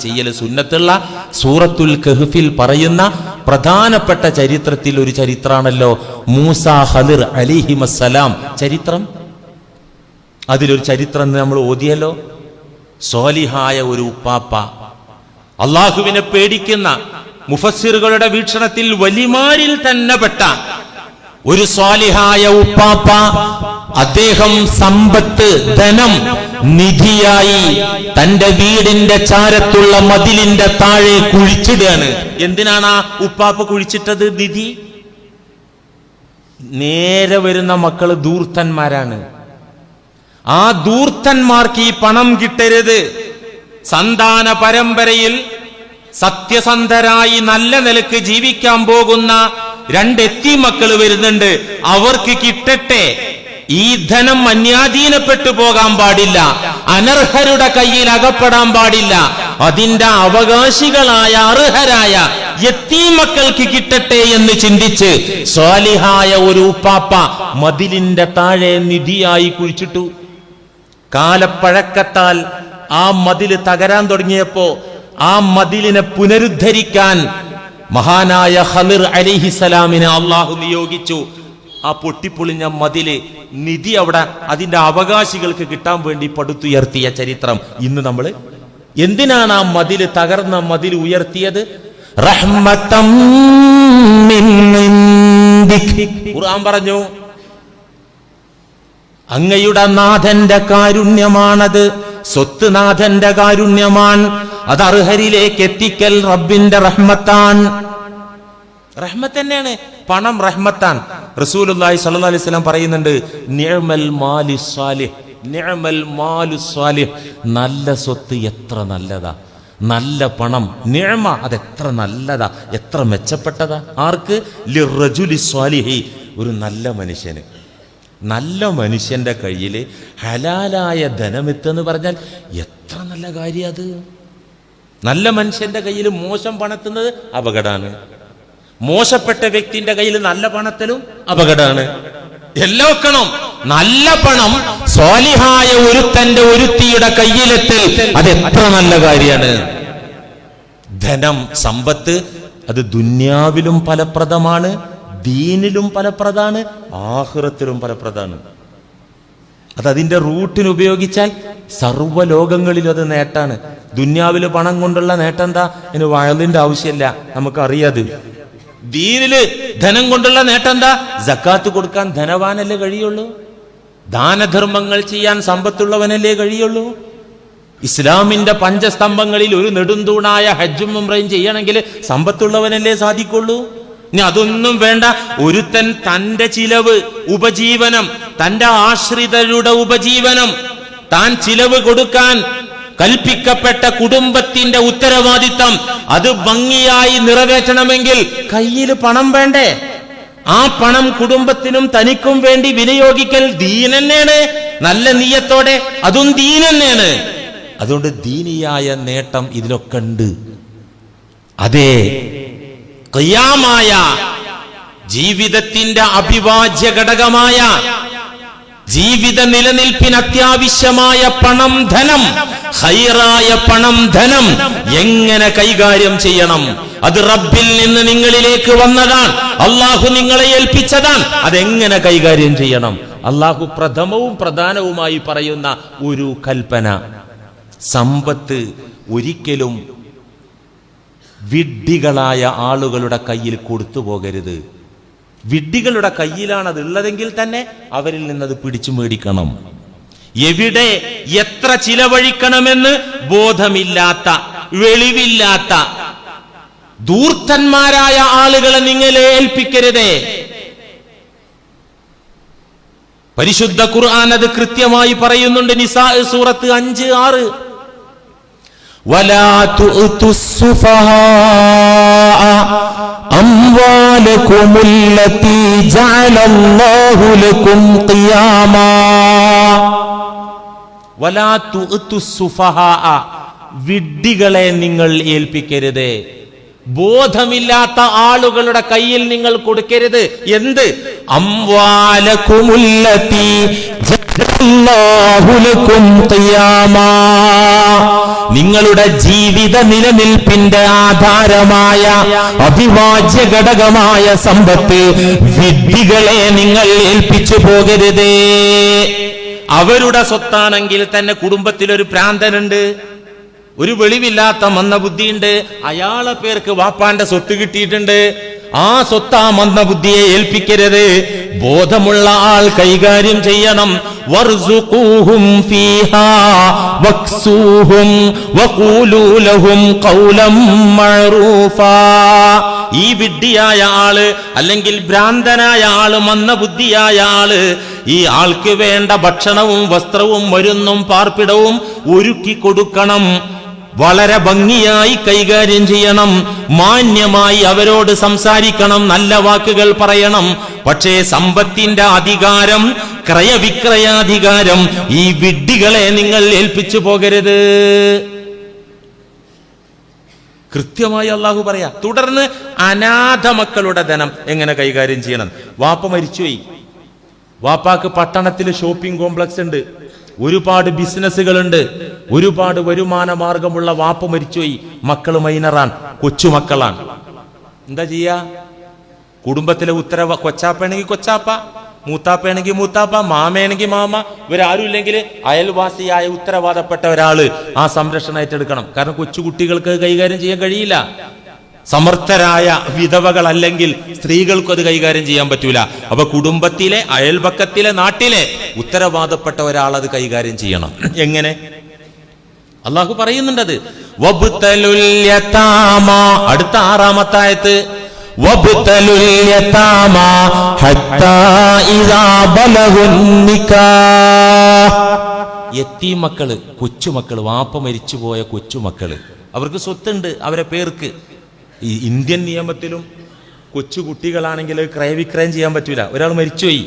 ചെയ്യൽ സുന്നത്തുള്ള സൂറത്തുൽ കഹ്ഫിൽ പറയുന്ന പ്രധാനപ്പെട്ട ചരിത്രത്തിൽ ഒരു ചരിത്രമാണല്ലോ മൂസ ഖദിർ അലൈഹിമസ്സലാം ചരിത്രം. അതിലൊരു ചരിത്രം നമ്മൾ ഓതിയല്ലോ. സ്വാലിഹായ ഒരു ഉപ്പാപ്പ, അള്ളാഹുവിനെ പേടിക്കുന്ന, മുഫസ്സിറുകളുടെ വീക്ഷണത്തിൽ വലിമാരിൽ തന്നെ പെട്ട ഒരു സ്വാലിഹായ ഉപ്പാപ്പ, അദ്ദേഹം സമ്പത്ത്, ധനം, നിധിയായി തന്റെ വീടിന്റെ ചാരത്തുള്ള മതിലിന്റെ താഴെ കുഴിച്ചിടുകയാണ്. എന്തിനാണ് ആ ഉപ്പാപ്പ കുഴിച്ചിട്ടത്? നിധി. നേരെ വരുന്ന മക്കള് ധൂർത്തന്മാരാണ്. ആ ധൂർത്തന്മാർക്ക് ഈ പണം കിട്ടരുത്. സന്താന പരമ്പരയിൽ സത്യസന്ധരായി നല്ല നിലക്ക് ജീവിക്കാൻ പോകുന്ന 2 എത്തീമക്കൾ വരുന്നുണ്ട്. അവർക്ക് കിട്ടട്ടെ. ഈ ധനം അന്യാധീനപ്പെട്ടു പോകാൻ പാടില്ല, അനർഹരുടെ കയ്യിൽ അകപ്പെടാൻ പാടില്ല. അതിന്റെ അവകാശികളായ അർഹരായ യത്തീമക്കൾക്ക് കിട്ടട്ടെ എന്ന് ചിന്തിച്ച് സ്വാലിഹായ ഒരു ഉപ്പാപ്പ മതിലിന്റെ താഴെ നിധിയായി കുഴിച്ചിട്ടു. കാലപ്പഴക്കത്താൽ ആ മതില് തകരാൻ തുടങ്ങിയപ്പോ ആ മതിലിനെ പുനരുദ്ധരിക്കാൻ മഹാനായ ഖദിർ അലൈഹിസ്സലാമിനെ അള്ളാഹു നിയോഗിച്ചു. ആ പൊട്ടിപ്പൊളിഞ്ഞ മതില് നിധി അവിടെ അതിന്റെ അവകാശികൾക്ക് കിട്ടാൻ വേണ്ടി പടുത്തുയർത്തിയ ചരിത്രം ഇന്ന് നമ്മൾ. എന്തിനാണ് ആ മതില്, തകർന്ന മതിൽ ഉയർത്തിയത്? റഹ്മത്തം മിൻ ഇൻദിക്. ഖുർആൻ പറഞ്ഞു, അങ്ങയുടെ നാഥന്റെ കാരുണ്യമാണത്. സ്വത്ത് നാഥന്റെ കാരുണ്യമാണ്. അത് അർഹരിലേക്ക് എത്തിക്കൽ റബ്ബിന്റെ റഹ്മത്താൻ. റഹ്മത്ത് തന്നെയാണ്. പണം റഹ്മത്താൻ. റസൂലുള്ളാഹി സ്വല്ലല്ലാഹു അലൈഹി വസല്ലം പറയുന്നുണ്ട്, നിഅമൽ മാലു സ്വാലിഹ്, നിഅമൽ മാലു സ്വാലിഹ്. നല്ല സ്വത്ത് എത്ര നല്ലതാ, നല്ല പണം, നിഅമ അതെത്ര നല്ലതാ, എത്ര മെച്ചപ്പെട്ടതാ. ആർക്ക്? ലിർറജുലി സ്വാലിഹി, ഒരു നല്ല മനുഷ്യന്. നല്ല മനുഷ്യന്റെ കയ്യിൽ ഹലാലായ ധനമെത്തെന്ന് പറഞ്ഞാൽ എത്ര നല്ല കാര്യം അത്. നല്ല മനുഷ്യന്റെ കയ്യിൽ മോശം പണത്തുന്നത് അപകടമാണ്. മോശപ്പെട്ട വ്യക്തിന്റെ കയ്യിൽ നല്ല പണത്തിലും അപകടമാണ്. എല്ലാം വെക്കണം. നല്ല പണം സ്വാലിഹായ ഒരുത്തന്റെ ഒരുത്തിയുടെ കയ്യിലെത്തൽ അത് എത്ര നല്ല കാര്യമാണ്. ധനം, സമ്പത്ത് അത് ദുന്യാവിലും ഫലപ്രദമാണ്, ദീനിലും ഫലപ്രദമാണ്, ആഖിറത്തിലും ഫലപ്രദമാണ്. അതിന്റെ റൂട്ടിന് ഉപയോഗിച്ചാൽ സർവ്വലോകങ്ങളിലും അത് നേട്ടാണ്. ദുന്യാവില് പണം കൊണ്ടുള്ള നേട്ടം എന്താ? അതിന് വയലിന്റെ ആവശ്യമില്ല, നമുക്കറിയാത്. ദീനില് ധനം കൊണ്ടുള്ള നേട്ടം എന്താ? സക്കാത്ത് കൊടുക്കാൻ ധനവാനല്ലേ കഴിയുള്ളൂ, ദാനധർമ്മങ്ങൾ ചെയ്യാൻ സമ്പത്തുള്ളവനല്ലേ കഴിയുള്ളൂ. ഇസ്ലാമിന്റെ പഞ്ചസ്തംഭങ്ങളിൽ ഒരു നെടുന്തൂണായ ഹജ്ജും ഉംറയും ചെയ്യണമെങ്കിൽ സമ്പത്തുള്ളവനല്ലേ സാധിക്കുള്ളൂ. ഇനി അതൊന്നും വേണ്ട. ഒരുത്തൻ തന്റെ ചിലവ്, ഉപജീവനം, തന്റെ ആശ്രിതരുടെ ഉപജീവനം, താൻ ചിലവ് കൊടുക്കാൻ കൽപ്പിക്കപ്പെട്ട കുടുംബത്തിന്റെ ഉത്തരവാദിത്തം അത് ഭംഗിയായി നിറവേറ്റണമെങ്കിൽ കയ്യിൽ പണം വേണ്ടേ? ആ പണം കുടുംബത്തിനും തനിക്കും വേണ്ടി വിനിയോഗിക്കൽ ദീൻ തന്നെയാണ്. നല്ല നിയ്യത്തോടെ അതും ദീൻ തന്നെയാണ്. അതുകൊണ്ട് ദീനിയായ നേട്ടം ഇതിലൊക്കെ ഉണ്ട്. അതേ ഖിയാമായ ജീവിതത്തിന്റെ അവിഭാജ്യ ഘടകമായ ജീവിത നിലനിൽപ്പിന് അത്യാവശ്യമായ പണം, ധനം, ഖൈറായ പണം, ധനം എങ്ങനെ കൈകാര്യം ചെയ്യണം? അത് റബ്ബിൽ നിന്ന് നിങ്ങളിലേക്ക് വന്നതാണ്, അള്ളാഹു നിങ്ങളെ ഏൽപ്പിച്ചതാണ്. അതെങ്ങനെ കൈകാര്യം ചെയ്യണം? അള്ളാഹു പ്രഥമവും പ്രധാനവുമായി പറയുന്ന ഒരു കൽപ്പന, സമ്പത്ത് ഒരിക്കലും വിഡ്ഢികളായ ആളുകളുടെ കയ്യിൽ കൊടുത്തു പോകരുത്. വിഡ്ഢികളുടെ കയ്യിലാണ് അത് ഉള്ളതെങ്കിൽ തന്നെ അവരിൽ നിന്നത് പിടിച്ചു മേടിക്കണം. എവിടെ എത്ര ചിലവഴിക്കണമെന്ന് ബോധമില്ലാത്ത, വെളിവില്ലാത്ത ധൂർത്തന്മാരായ ആളുകളെ നിങ്ങളെ ഏൽപ്പിക്കരുതേ. പരിശുദ്ധ ഖുർആൻ അത് കൃത്യമായി പറയുന്നുണ്ട്. നിസാ സൂറത്ത് 5-6. ولا تؤتوا السفهاء أموالكم التي جعل الله لكم قياما ولا تؤتوا السفهاء വിഡ്ഢികളെ നിങ്ങൾ ഏൽപ്പിക്കരുത്. ബോധമില്ലാത്ത ആളുകളുടെ കയ്യിൽ നിങ്ങൾ കൊടുക്കരുത്. എന്ത്? അംവാലകുമുല്ലതി ജഅലല്ലാഹു ലക്കും ഖിയാമാ, നിങ്ങളുടെ ജീവിത നിലനിൽപ്പിന്റെ ആധാരമായ അവിഭാജ്യ ഘടകമായ സമ്പത്ത് വിഡ്ഢികളെ നിങ്ങൾ ഏൽപ്പിച്ചു പോകരുത്. അവരുടെ സ്വത്താണെങ്കിൽ തന്നെ കുടുംബത്തിലൊരു ഭ്രാന്തനുണ്ട്, ഒരു വെളിവില്ലാത്ത മന്ദബുദ്ധിയുണ്ട്, അയാളെ പേർക്ക് വാപ്പാന്റെ സ്വത്ത് കിട്ടിയിട്ടുണ്ട്. ആ സ്വത്ത് ആ മന്ദബുദ്ധിയെ ഏൽപ്പിക്കരുത്. ബോധമുള്ള ആൾ കൈകാര്യം ചെയ്യണം. വർസുഖൂഹും ഫീഹാ വക്സൂഹും വഖൂലൂ ലഹും ഖൗലം മഅറൂഫാ. ഈ വിഡ്ഢിയായ ആള് അല്ലെങ്കിൽ ഭ്രാന്തനായ ആള്, മന്ദബുദ്ധിയായ ആള്, ഈ ആൾക്ക് വേണ്ട ഭക്ഷണവും വസ്ത്രവും മരുന്നും പാർപ്പിടവും ഒരുക്കി കൊടുക്കണം. വളരെ ഭംഗിയായി കൈകാര്യം ചെയ്യണം. മാന്യമായി അവരോട് സംസാരിക്കണം, നല്ല വാക്കുകൾ പറയണം. പക്ഷേ സമ്പത്തിന്റെ അധികാരം, ക്രയവിക്രയാധികാരം ഈ വിഡ്ഢികളെ നിങ്ങൾ ഏൽപ്പിച്ചു പോകരുത്. കൃത്യമായി അള്ളാഹു പറയാ. തുടർന്ന് അനാഥ മക്കളുടെ ധനം എങ്ങനെ കൈകാര്യം ചെയ്യണം. വാപ്പ മരിച്ചുപോയി, വാപ്പാക്ക് പട്ടണത്തിൽ ഷോപ്പിംഗ് കോംപ്ലക്സ് ഉണ്ട്, ഒരുപാട് ബിസിനസ്സുകളുണ്ട്, ഒരുപാട് വരുമാന മാർഗമുള്ള വാപ്പ മരിച്ചുപോയി. മക്കൾ മൈനറാൻ, കൊച്ചുമക്കളാണ്. എന്താ ചെയ്യാ? കുടുംബത്തിലെ കൊച്ചാപ്പയാണെങ്കിൽ കൊച്ചാപ്പ, മൂത്താപ്പയാണെങ്കിൽ മൂത്താപ്പ, മാമയാണെങ്കിൽ മാമ, ഇവരാരും ഇല്ലെങ്കിൽ അയൽവാസിയായ ഉത്തരവാദപ്പെട്ട ഒരാള് ആ സംരക്ഷണം ഏറ്റെടുക്കണം. കാരണം കൊച്ചുകുട്ടികൾക്ക് കൈകാര്യം ചെയ്യാൻ കഴിയില്ല. സമർത്ഥരായ വിധവകൾ അല്ലെങ്കിൽ സ്ത്രീകൾക്കും അത് കൈകാര്യം ചെയ്യാൻ പറ്റൂല. അപ്പൊ കുടുംബത്തിലെ, അയൽപക്കത്തിലെ, നാട്ടിലെ ഉത്തരവാദപ്പെട്ട ഒരാൾ അത് കൈകാര്യം ചെയ്യണം. എങ്ങനെ? അള്ളാഹു പറയുന്നുണ്ടത്. വബ്തലുൽ യതാമ, അടുത്ത 6-ാമത്തെ ആയത്ത്. വബ്തലുൽ യതാമ ഹത്താ ഇദാ ബലഗുൻ നികാഹ്. യതീം മക്കള്, കൊച്ചുമക്കള്, വാപ്പ മരിച്ചുപോയ കൊച്ചുമക്കള്, അവർക്ക് സ്വത്തുണ്ട് അവരെ പേർക്ക്. ഈ ഇന്ത്യൻ നിയമത്തിലും കൊച്ചു കുട്ടികളാണെങ്കിൽ ക്രയവിക്രയം ചെയ്യാൻ പറ്റൂല. ഒരാൾ മരിച്ചുപോയി,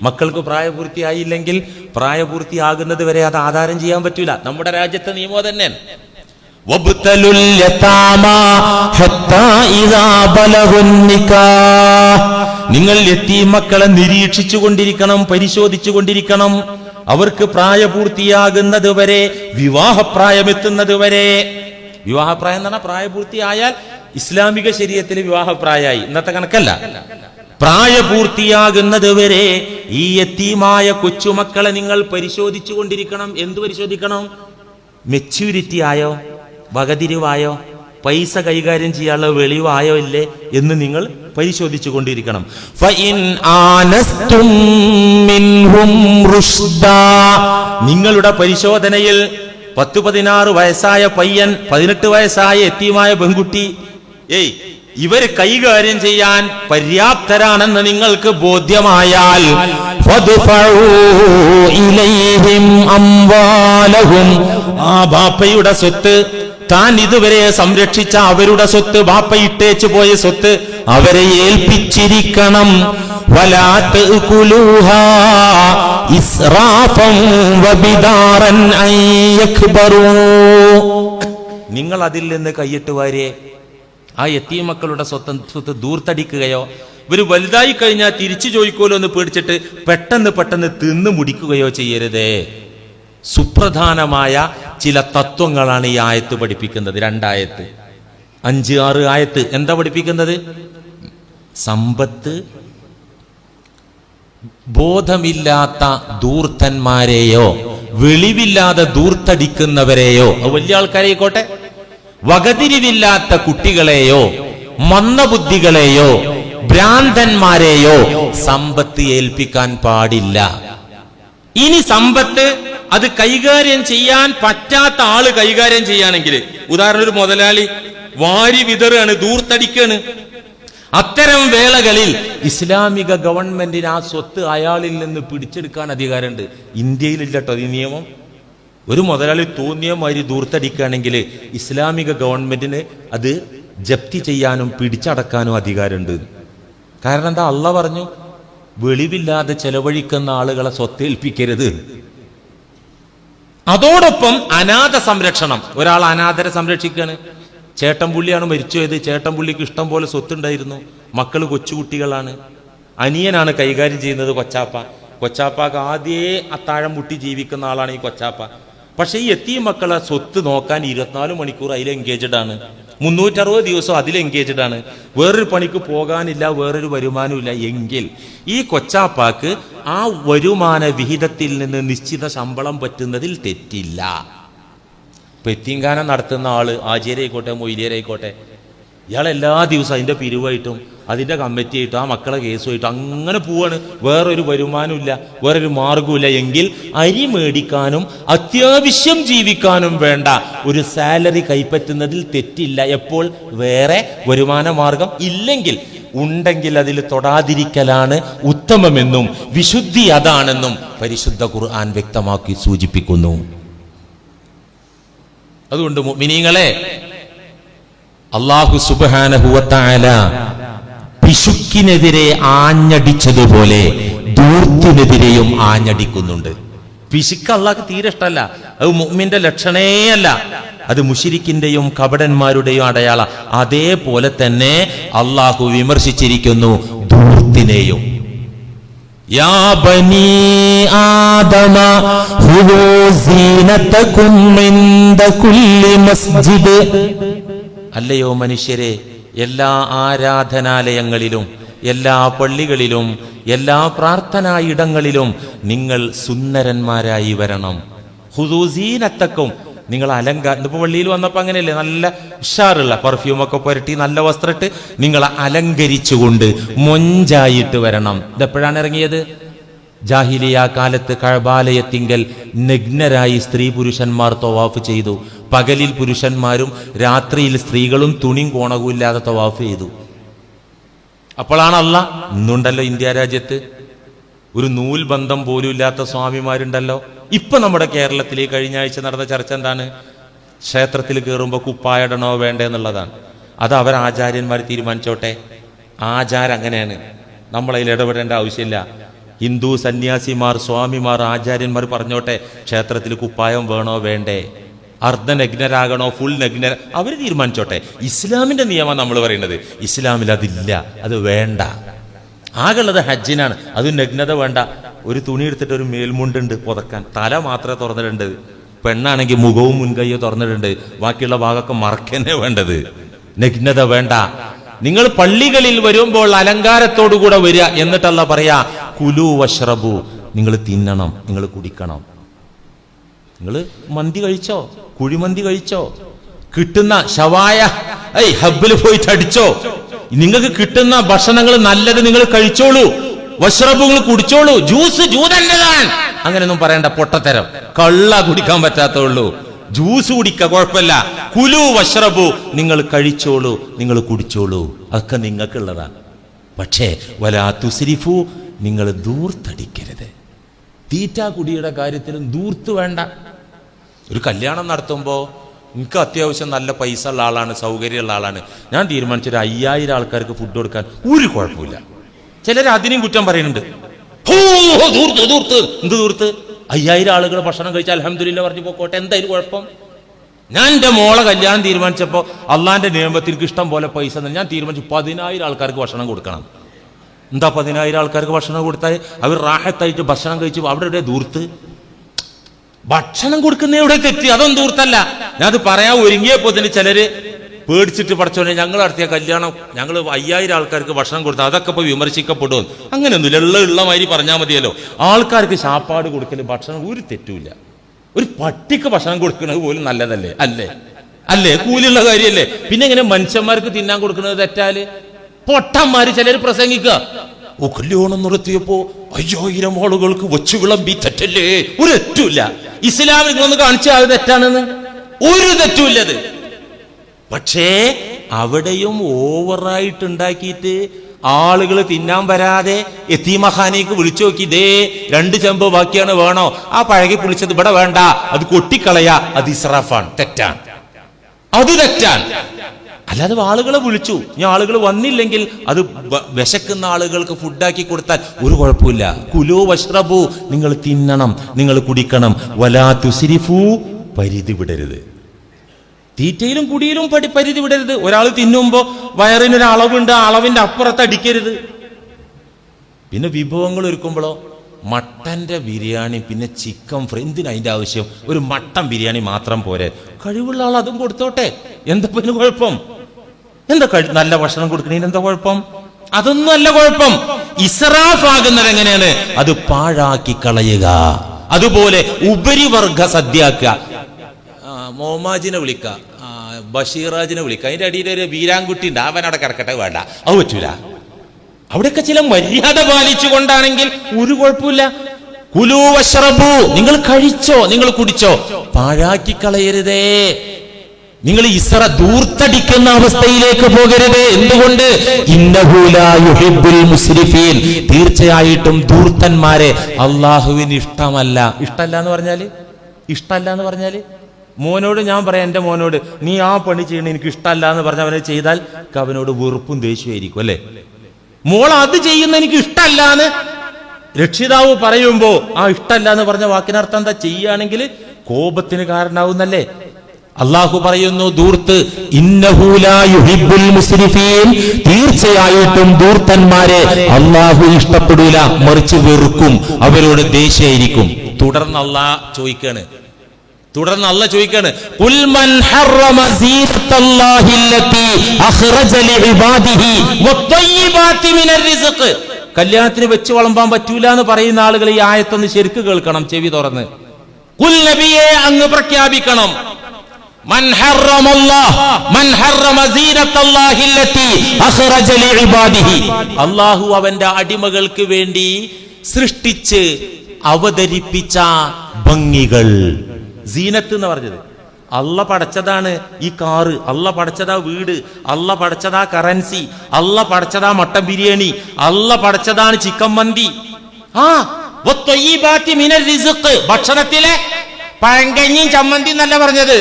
മക്കൾക്ക് പ്രായപൂർത്തിയായില്ലെങ്കിൽ പ്രായപൂർത്തിയാകുന്നത് വരെ അത് ആധാരം ചെയ്യാൻ പറ്റൂല. നമ്മുടെ രാജ്യത്തെ നിയമം തന്നെ. നിങ്ങൾ യതീം മക്കളെ നിരീക്ഷിച്ചു കൊണ്ടിരിക്കണം, പരിശോധിച്ചു കൊണ്ടിരിക്കണം. അവർക്ക് പ്രായപൂർത്തിയാകുന്നത് വരെ, വിവാഹപ്രായമെത്തുന്നത് വരെ. വിവാഹപ്രായം എന്ന് പറഞ്ഞാൽ പ്രായപൂർത്തിയായാൽ ഇസ്ലാമിക ശരീഅത്തിൽ വിവാഹപ്രായമായി, ഇന്നത്തെ കണക്കല്ല. പ്രായപൂർത്തിയാകുന്നത് വരെ ഈ യതീമായ കൊച്ചുമക്കളെ നിങ്ങൾ പരിശോധിച്ചു കൊണ്ടിരിക്കണം. എന്തു പരിശോധിക്കണം? മെച്യൂരിറ്റി ആയോ, വകതിരിവായോ, പൈസ കൈകാര്യം ചെയ്യാനുള്ള വെളിവായോ ഇല്ലേ എന്ന് നിങ്ങൾ പരിശോധിച്ചു കൊണ്ടിരിക്കണം. ഫഇൻ ആനസ്തും മിൻഹും റുഷ്ദാ, നിങ്ങളുടെ പരിശോധനയിൽ 10-16 വയസ്സായ പയ്യൻ, 18 വയസ്സായ യതീമായ പെൺകുട്ടി, ഇവര് കൈകാര്യം ചെയ്യാൻ പര്യാപ്തരാണെന്ന് നിങ്ങൾക്ക് ബോധ്യമായാൽ ഫദ്ഫഉ ഇലൈഹിം അംവാലഹും, ആ ബാപ്പയുടെ സ്വത്ത്, താൻ ഇതുവരെ സംരക്ഷിച്ച അവരുടെ സ്വത്ത്, ബാപ്പ ഇട്ടേച്ചു പോയ സ്വത്ത് അവരെ ഏൽപ്പിച്ചിരിക്കണം. വലാ തഅകുലൂഹാ ഇസ്റാഫൻ വബിദാറൻ അൻ യക്ബറൂ, നിങ്ങൾ അതിൽ നിന്ന് കൈയിട്ട് വാരിയെ ആ യതീം മക്കളുടെ സ്വത്ത് ദൂർത്തടിക്കുകയോ, ഇവര് വലുതായി കഴിഞ്ഞാൽ തിരിച്ചു ചോദിക്കുമല്ലോ എന്ന് പേടിച്ചിട്ട് പെട്ടെന്ന് തിന്നു മുടിക്കുകയോ ചെയ്യരുതേ. സുപ്രധാനമായ ചില തത്വങ്ങളാണ് ഈ ആയത്ത് പഠിപ്പിക്കുന്നത്. 2 ആയത്ത്, 5-6 ആയത്ത് എന്താ പഠിപ്പിക്കുന്നത്? സമ്പത്ത് ബോധമില്ലാത്ത ദൂർത്തന്മാരെയോ, വെളിവില്ലാതെ ദൂർത്തടിക്കുന്നവരെയോ, വലിയ ആൾക്കാരെയിക്കോട്ടെ, വകതിരിവില്ലാത്ത കുട്ടികളെയോ, മന്ദബുദ്ധികളെയോ, ഭ്രാന്തന്മാരെയോ സമ്പത്ത് ഏൽപ്പിക്കാൻ പാടില്ല. ഇനി സമ്പത്ത് അത് കൈകാര്യം ചെയ്യാൻ പറ്റാത്ത ആള് കൈകാര്യം ചെയ്യുകയാണെങ്കിൽ, ഉദാഹരണം ഒരു മുതലാളി വാരി വിതറാണ്, ദൂർത്തടിക്കാണ്, അത്തരം വേളകളിൽ ഇസ്ലാമിക ഗവൺമെന്റിന് ആ സ്വത്ത് അയാളിൽ നിന്ന് പിടിച്ചെടുക്കാൻ അധികാരമുണ്ട്. ഇന്ത്യയിലില്ലട്ടോ ഈ നിയമം. ഒരു മുതലാളി തോന്നിയ മാതിരി ദൂർത്തടിക്കുകയാണെങ്കിൽ ഇസ്ലാമിക ഗവൺമെന്റിന് അത് ജപ്തി ചെയ്യാനും പിടിച്ചടക്കാനും അധികാരമുണ്ട്. കാരണം എന്താ? അള്ളാഹ് പറഞ്ഞു, വെളിവില്ലാതെ ചെലവഴിക്കുന്ന ആളുകളെ സ്വത്ത് ഏൽപ്പിക്കരുത്. അതോടൊപ്പം അനാഥ സംരക്ഷണം. ഒരാൾ അനാഥരെ സംരക്ഷിക്കുകയാണ്. ചേട്ടൻപുള്ളിയാണ് മരിച്ചുപോയത്. ചേട്ടൻപുള്ളിക്ക് ഇഷ്ടം പോലെ സ്വത്തുണ്ടായിരുന്നു. മക്കള് കൊച്ചുകുട്ടികളാണ്. അനിയനാണ് കൈകാര്യം ചെയ്യുന്നത് കൊച്ചാപ്പ. കൊച്ചാപ്പാക്ക് ആദ്യേ അത്താഴം മുട്ടി ജീവിക്കുന്ന ആളാണ് ഈ കൊച്ചാപ്പ. പക്ഷെ ഈ എത്തിയ മക്കളെ സ്വത്ത് നോക്കാൻ 24 മണിക്കൂർ അതിൽ എൻഗേജഡ് ആണ്. 360 ദിവസം അതിൽ എൻഗേജഡ് ആണ്. വേറൊരു പണിക്ക് പോകാനില്ല, വേറൊരു വരുമാനമില്ല. എങ്കിൽ ഈ കൊച്ചാപ്പാക്ക് ആ വരുമാന വിഹിതത്തിൽ നിന്ന് നിശ്ചിത ശമ്പളം പറ്റുന്നതിൽ തെറ്റില്ല. പെത്തിങ്കാനം നടത്തുന്ന ആള് ആചാര്യായിക്കോട്ടെ മൊയ്ലിയരായിക്കോട്ടെ, ഇയാൾ എല്ലാ ദിവസവും അതിൻ്റെ പിരിവായിട്ടും അതിൻ്റെ കമ്മിറ്റിയായിട്ടും ആ മക്കളെ കേസുമായിട്ടും അങ്ങനെ പോവാണ്. വേറൊരു വരുമാനമില്ല, വേറൊരു മാർഗമില്ല. എങ്കിൽ അരി മേടിക്കാനും അത്യാവശ്യം ജീവിക്കാനും വേണ്ട ഒരു സാലറി കൈപ്പറ്റുന്നതിൽ തെറ്റില്ല. എപ്പോൾ വേറെ വരുമാന മാർഗം ഇല്ലെങ്കിൽ, ഉണ്ടെങ്കിൽ അതിൽ തൊടാതിരിക്കലാണ് ഉത്തമമെന്നും വിശുദ്ധി അതാണെന്നും പരിശുദ്ധ ഖുർആൻ വ്യക്തമാക്കി സൂചിപ്പിക്കുന്നു. അതുകൊണ്ട് മുഅ്മിനീങ്ങളെ, അല്ലാഹു സുബ്ഹാനഹു വ തആല പിശുക്കിനെതിരെ ആഞ്ഞടിച്ചതുപോലെ ധൂർത്തിനെതിരെയും ആഞ്ഞടിക്കുന്നുണ്ട്. പിശുക്ക് അള്ളാഹ്ക്ക് തീരെ ഇഷ്ടമല്ല. അത് മുഅ്മിന്റെ ലക്ഷണേ അല്ല. അത് മുശ്രിക്കിന്റെയും കപടന്മാരുടെയും അടയാള. അതേപോലെ തന്നെ അള്ളാഹു വിമർശിച്ചിരിക്കുന്നു ധൂർത്തിനെയും. യാ ബനീ ആദമ ഖുദൂ സീനതകും ഇൻദ കുല്ലി മസ്ജിദ്. അല്ലയോ മനുഷ്യരെ, എല്ലാ ആരാധനാലയങ്ങളിലും എല്ലാ പള്ളികളിലും എല്ലാ പ്രാർത്ഥനാ ഇടങ്ങളിലും നിങ്ങൾ സുന്ദരന്മാരായി വരണം. ഖുദൂ സീനതകും, നിങ്ങൾ അലങ്കാരം. ഇപ്പൊ പള്ളിയിൽ വന്നപ്പോ അങ്ങനെയല്ലേ, നല്ല ഉഷാറുള്ള പെർഫ്യൂമൊക്കെ പുരട്ടി നല്ല വസ്ത്രമിട്ട് നിങ്ങൾ അലങ്കരിച്ചുകൊണ്ട് മൊഞ്ചായിട്ട് വരണം. ഇതെപ്പോഴാണ് ഇറങ്ങിയത്? ജാഹിലിയ കാലത്ത് കഅബാലയത്തിങ്കൽ നഗ്നരായി സ്ത്രീ പുരുഷന്മാർ തവാഫ് ചെയ്തു. പകലിൽ പുരുഷന്മാരും രാത്രിയിൽ സ്ത്രീകളും തുണിയും കോണകവും ഇല്ലാതെ തവാഫ് ചെയ്തു. അപ്പോഴാണ് അല്ലാഹ്, ഇന്നുണ്ടല്ലോ ഇന്ത്യ രാജ്യത്ത് ഒരു നൂൽ ബന്ധം പോലും ഇല്ലാത്ത സ്വാമിമാരുണ്ടല്ലോ. ഇപ്പൊ നമ്മുടെ കേരളത്തിൽ ഈ കഴിഞ്ഞ ആഴ്ച നടന്ന ചർച്ച എന്താണ്? ക്ഷേത്രത്തിൽ കയറുമ്പോൾ കുപ്പായിടണോ വേണ്ടേ എന്നുള്ളതാണ്. അത് ആചാര്യന്മാർ തീരുമാനിച്ചോട്ടെ. ആചാരം അങ്ങനെയാണ്, നമ്മളതിൽ ഇടപെടേണ്ട ആവശ്യമില്ല. ഹിന്ദു സന്യാസിമാർ, സ്വാമിമാർ, ആചാര്യന്മാർ പറഞ്ഞോട്ടെ ക്ഷേത്രത്തിൽ കുപ്പായം വേണോ വേണ്ടേ, അർദ്ധനഗ്നരാകണോ ഫുൾ നഗ്ന, അവർ തീരുമാനിച്ചോട്ടെ. ഇസ്ലാമിന്റെ നിയമം നമ്മൾ പറയുന്നത്. ഇസ്ലാമിൽ അതില്ല, അത് വേണ്ട. ആകുള്ളത് ഹജ്ജിനാണ്, അത് നഗ്നത വേണ്ട. ഒരു തുണി എടുത്തിട്ട് ഒരു മേൽമുണ്ടുണ്ട് പുതക്കാൻ, തല മാത്രമേ തുറന്നിട്ടുണ്ട്. പെണ്ണാണെങ്കിൽ മുഖവും മുൻകൈയോ തുറന്നിട്ടുണ്ട്, ബാക്കിയുള്ള ഭാഗമൊക്കെ മറക്കന്നെ വേണ്ടത്. നഗ്നത വേണ്ട. നിങ്ങൾ പള്ളികളിൽ വരുമ്പോൾ അലങ്കാരത്തോടുകൂടെ വരിക. എന്നിട്ടല്ല പറയാ കുലു വഷ്റബു, നിങ്ങൾ തിന്നണം, നിങ്ങൾ കുടിക്കണം. നിങ്ങൾ മന്തി കഴിച്ചോ, കുഴിമന്തി കഴിച്ചോ, കിട്ടുന്ന ഷവായ ഹബ്ബിൽ പോയിട്ട് അടിച്ചോ, നിങ്ങൾക്ക് കിട്ടുന്ന ഭക്ഷണങ്ങൾ നല്ലത് നിങ്ങൾ കഴിച്ചോളൂ, വഷ്റബു നിങ്ങൾ കുടിച്ചോളൂ, ജ്യൂസ് നല്ലതാണ്, അങ്ങനെയൊന്നും പറയണ്ട. പൊട്ടത്തരം, കള്ള കുടിക്കാൻ പറ്റാത്തുള്ളൂ. ജ്യൂസ് കുടിക്ക, കുഴപ്പമില്ല. കുലു വഷ്റബു, നിങ്ങൾ കഴിച്ചോളൂ, നിങ്ങൾ കുടിച്ചോളൂ, അതൊക്കെ നിങ്ങൾക്കുള്ളതാണ്. പക്ഷേ വലാ തുസ്രിഫു, നിങ്ങൾ ധൂർത്തടിക്കരുത്. തീറ്റ കുടിയുടെ കാര്യത്തിലും ധൂർത്ത് വേണ്ട. ഒരു കല്യാണം നടത്തുമ്പോൾ എനിക്ക് അത്യാവശ്യം നല്ല പൈസ ഉള്ള ആളാണ്, സൗകര്യമുള്ള ആളാണ്, ഞാൻ തീരുമാനിച്ചൊരു 5000 ആൾക്കാർക്ക് ഫുഡ് കൊടുക്കാൻ ഒരു കുഴപ്പമില്ല. ചിലർ അതിനെയും കുറ്റം പറയുന്നുണ്ട്. എന്ത് ധൂർത്ത്? 5000 ആളുകൾ ഭക്ഷണം കഴിച്ചാൽ അൽഹംദുലില്ലാ പറഞ്ഞു പോക്കോട്ടെ, എന്തായാലും കുഴപ്പം. ഞാൻ എൻ്റെ മോളെ കല്യാണം തീരുമാനിച്ചപ്പോൾ അള്ളാന്റെ നിയമത്തിൽ ഇഷ്ടം പോലെ പൈസ ഞാൻ തീരുമാനിച്ചു 10000 ആൾക്കാർക്ക് ഭക്ഷണം കൊടുക്കണം. എന്താ 10000 ആൾക്കാർക്ക് ഭക്ഷണം കൊടുത്താൽ അവർ റാഹത്തായിട്ട് ഭക്ഷണം കഴിച്ചു, അവിടെ എവിടെ ധൂർത്ത്? ഭക്ഷണം കൊടുക്കുന്ന എവിടെ തെറ്റി? അതൊന്നും ധൂർത്തല്ല. ഞാൻ അത് പറയാൻ ഒരുങ്ങിയപ്പോ തന്നെ ചിലര് പേടിച്ചിട്ട് പഠിച്ചോനെ ഞങ്ങൾ നടത്തിയ കല്യാണം ഞങ്ങൾ 5000 ആൾക്കാർക്ക് ഭക്ഷണം കൊടുത്താൽ അതൊക്കെ ഇപ്പൊ വിമർശിക്കപ്പെടും. അങ്ങനെയൊന്നുമില്ല, ഉള്ള മാതിരി പറഞ്ഞാൽ മതിയല്ലോ. ആൾക്കാർക്ക് ശാപ്പാട് കൊടുക്കല് ഭക്ഷണം ഒരു തെറ്റുമില്ല. ഒരു പട്ടിക്ക് ഭക്ഷണം കൊടുക്കുന്നത് പോലും നല്ലതല്ലേ? അല്ലേ? കൂലിയുള്ള കാര്യമല്ലേ? പിന്നെ എങ്ങനെ മനുഷ്യന്മാർക്ക് തിന്നാൻ കൊടുക്കുന്നത് തെറ്റാല്? പൊട്ടന്മാര് ചിലർ പ്രസംഗിക്കുക, ഓ കല്യാണം നടത്തിയപ്പോ 5000 ആളുകൾക്ക് വെച്ചു വിളമ്പി, തെറ്റല്ലേ? ഒരു തെറ്റുമില്ല. ഇസ്ലാമിൽ നിങ്ങളൊന്ന് കാണിച്ചാൽ അത് തെറ്റാണെന്ന്? ഒരു തെറ്റുമില്ലത്. പക്ഷേ അവിടെയും ഓവറായിട്ട് ഉണ്ടാക്കിയിട്ട് ആളുകൾ തിന്നാൻ വരാതെ യതീമഖാനയ്ക്ക് വിളിച്ചു നോക്കി, ഇതേ 2 ചെമ്പ് ബാക്കിയാണ്, വേണോ? ആ പഴകി പുളിച്ചത് ഇവിടെ വേണ്ട, അത് കൊട്ടിക്കളയാ, അത് ഇസ്രാഫാണ്, തെറ്റാണ്, അത് തെറ്റാണ്. അല്ലാതെ ആളുകളെ വിളിച്ചു, ഇനി ആളുകൾ വന്നില്ലെങ്കിൽ അത് വിശക്കുന്ന ആളുകൾക്ക് ഫുഡാക്കി കൊടുത്താൽ ഒരു കുഴപ്പമില്ല. കുലൂ വഷ്റബൂ, നിങ്ങൾ തിന്നണം, നിങ്ങൾ കുടിക്കണം. വലാ തുസ്രിഫൂ, പരിധി വിടരുത്. തീറ്റയിലും കുടിയിലും പരിധി വിടരുത്. ഒരാൾ തിന്നുമ്പോ വയറിനൊരു അളവുണ്ട്, ആ അളവിന്റെ അപ്പുറത്ത് അടിക്കരുത്. പിന്നെ വിഭവങ്ങൾ ഒരുക്കുമ്പോഴോ മട്ടന്റെ ബിരിയാണി, പിന്നെ ചിക്കൻ ഫ്രൈ, എന്തിനാ അതിന്റെ ആവശ്യം? ഒരു മട്ടൻ ബിരിയാണി മാത്രം പോരെ, കഴിവുള്ള ആൾ അതും കൊടുത്തോട്ടെ, എന്താ പിന്നെ കുഴപ്പം? എന്താ നല്ല ഭക്ഷണം കൊടുക്കണേന് എന്താ കുഴപ്പം? അതൊന്നും അല്ല കുഴപ്പം. ഇസ്രാഫ് ആകുന്നത് എങ്ങനെയാണ്? അത് പാഴാക്കി കളയുക. അതുപോലെ ഉപരിവർഗ സദ്യയാക്കുക. മോമാജിനെ വിളിക്ക, ബഷീറാജിനെ വിളിക്കുക, അതിന്റെ അടിയിൽ ഒരു വീരാൻകുട്ടി ഉണ്ട്, അവനവിടെ കിടക്കട്ടെ, വേണ്ട, അത് പറ്റൂല. അവിടെയൊക്കെ ചില മര്യാദ പാലിച്ചുകൊണ്ടാണെങ്കിൽ ഒരു കുഴപ്പമില്ല. കുലൂ വശ്റബൂ, നിങ്ങൾ കഴിച്ചോ, നിങ്ങൾ കുടിച്ചോ, പാഴാക്കി കളയരുതേ. നിങ്ങൾ ദൂർത്തടിക്കുന്ന അവസ്ഥയിലേക്ക് പോകരുത്. എന്തുകൊണ്ട്? ഇന്നഹു ലാ യുഹിബ്ബുൽ മുസ്രിഫീൻ, തീർച്ചയായിട്ടും ധൂർത്തന്മാരെ അള്ളാഹുവിന് ഇഷ്ടമല്ല. ഇഷ്ടമല്ല എന്ന് പറഞ്ഞാല് മോനോട് ഞാൻ പറയാം, എൻ്റെ മോനോട് നീ ആ പണി ചെയ്യണ എനിക്ക് ഇഷ്ടമല്ല എന്ന് പറഞ്ഞ അവനെ ചെയ്താൽ അവനോട് വെറുപ്പും ദേഷ്യമായിരിക്കും അല്ലേ? മോൾ അത് ചെയ്യുന്ന എനിക്ക് ഇഷ്ടമല്ല എന്ന് രക്ഷിതാവ് പറയുമ്പോ ആ ഇഷ്ടമല്ല എന്ന് പറഞ്ഞ വാക്കിനർത്ഥം എന്താ? ചെയ്യുകയാണെങ്കിൽ കോപത്തിന് കാരണമാവുന്നല്ലേ? അള്ളാഹു പറയുന്നു ധൂർത്ത്, ഇന്നഹു ലാ യുഹിബ്ബുൽ മുസ്രിഫീൻ, തീർച്ചയായിട്ടും ധൂർത്തന്മാരെ അള്ളാഹു ഇഷ്ടപ്പെടൂല, മറിച്ച് വെറുക്കും, അവരോട് ദേഷ്യമായിരിക്കും. തുടർന്ന് അള്ളാഹ് ചോദിക്കാണ് ഖുൽ മൻ ഹറമ സീനത്തല്ലാഹി അല്ലതി അഖ്റജ ലിഇബാദിഹി വത്തയ്യിബാതി മിനർ റിസ്ഖ്. കല്യാണത്തിന് വെച്ച് വളമ്പാൻ പറ്റൂല എന്ന് പറയുന്ന ആളുകൾ ഈ ആയത്തൊന്ന് ശരിക്ക് കേൾക്കണം, ചെവി തുറന്ന്. ഖുൽ നബിയെ, അങ്ങ് പ്രഖ്യാപിക്കണം, മൻ ഹറമ സീനത്തല്ലാഹി അല്ലതി അഖ്റജ ലിഇബാദിഹി, അല്ലാഹു അവന്റെ അടിമകൾക്ക് വേണ്ടി സൃഷ്ടിച്ച് അവതരിപ്പിച്ച ഭംഗികൾ. സീനത്ത് എന്ന് പറഞ്ഞത് അള്ള പടച്ചതാണ് ഈ കാറ്, അള്ള പടച്ചതാ വീട്, അള്ള പടച്ചതാ കറൻസി, അള്ള പടച്ചതാ മട്ടൻ ബിരിയാണി, അള്ള പടച്ചതാണ് ചിക്കൻ മന്തി. ഭക്ഷണത്തിലെ പഴങ്കഞ്ഞിയും ചമ്മന്തി എന്നല്ല പറഞ്ഞത്,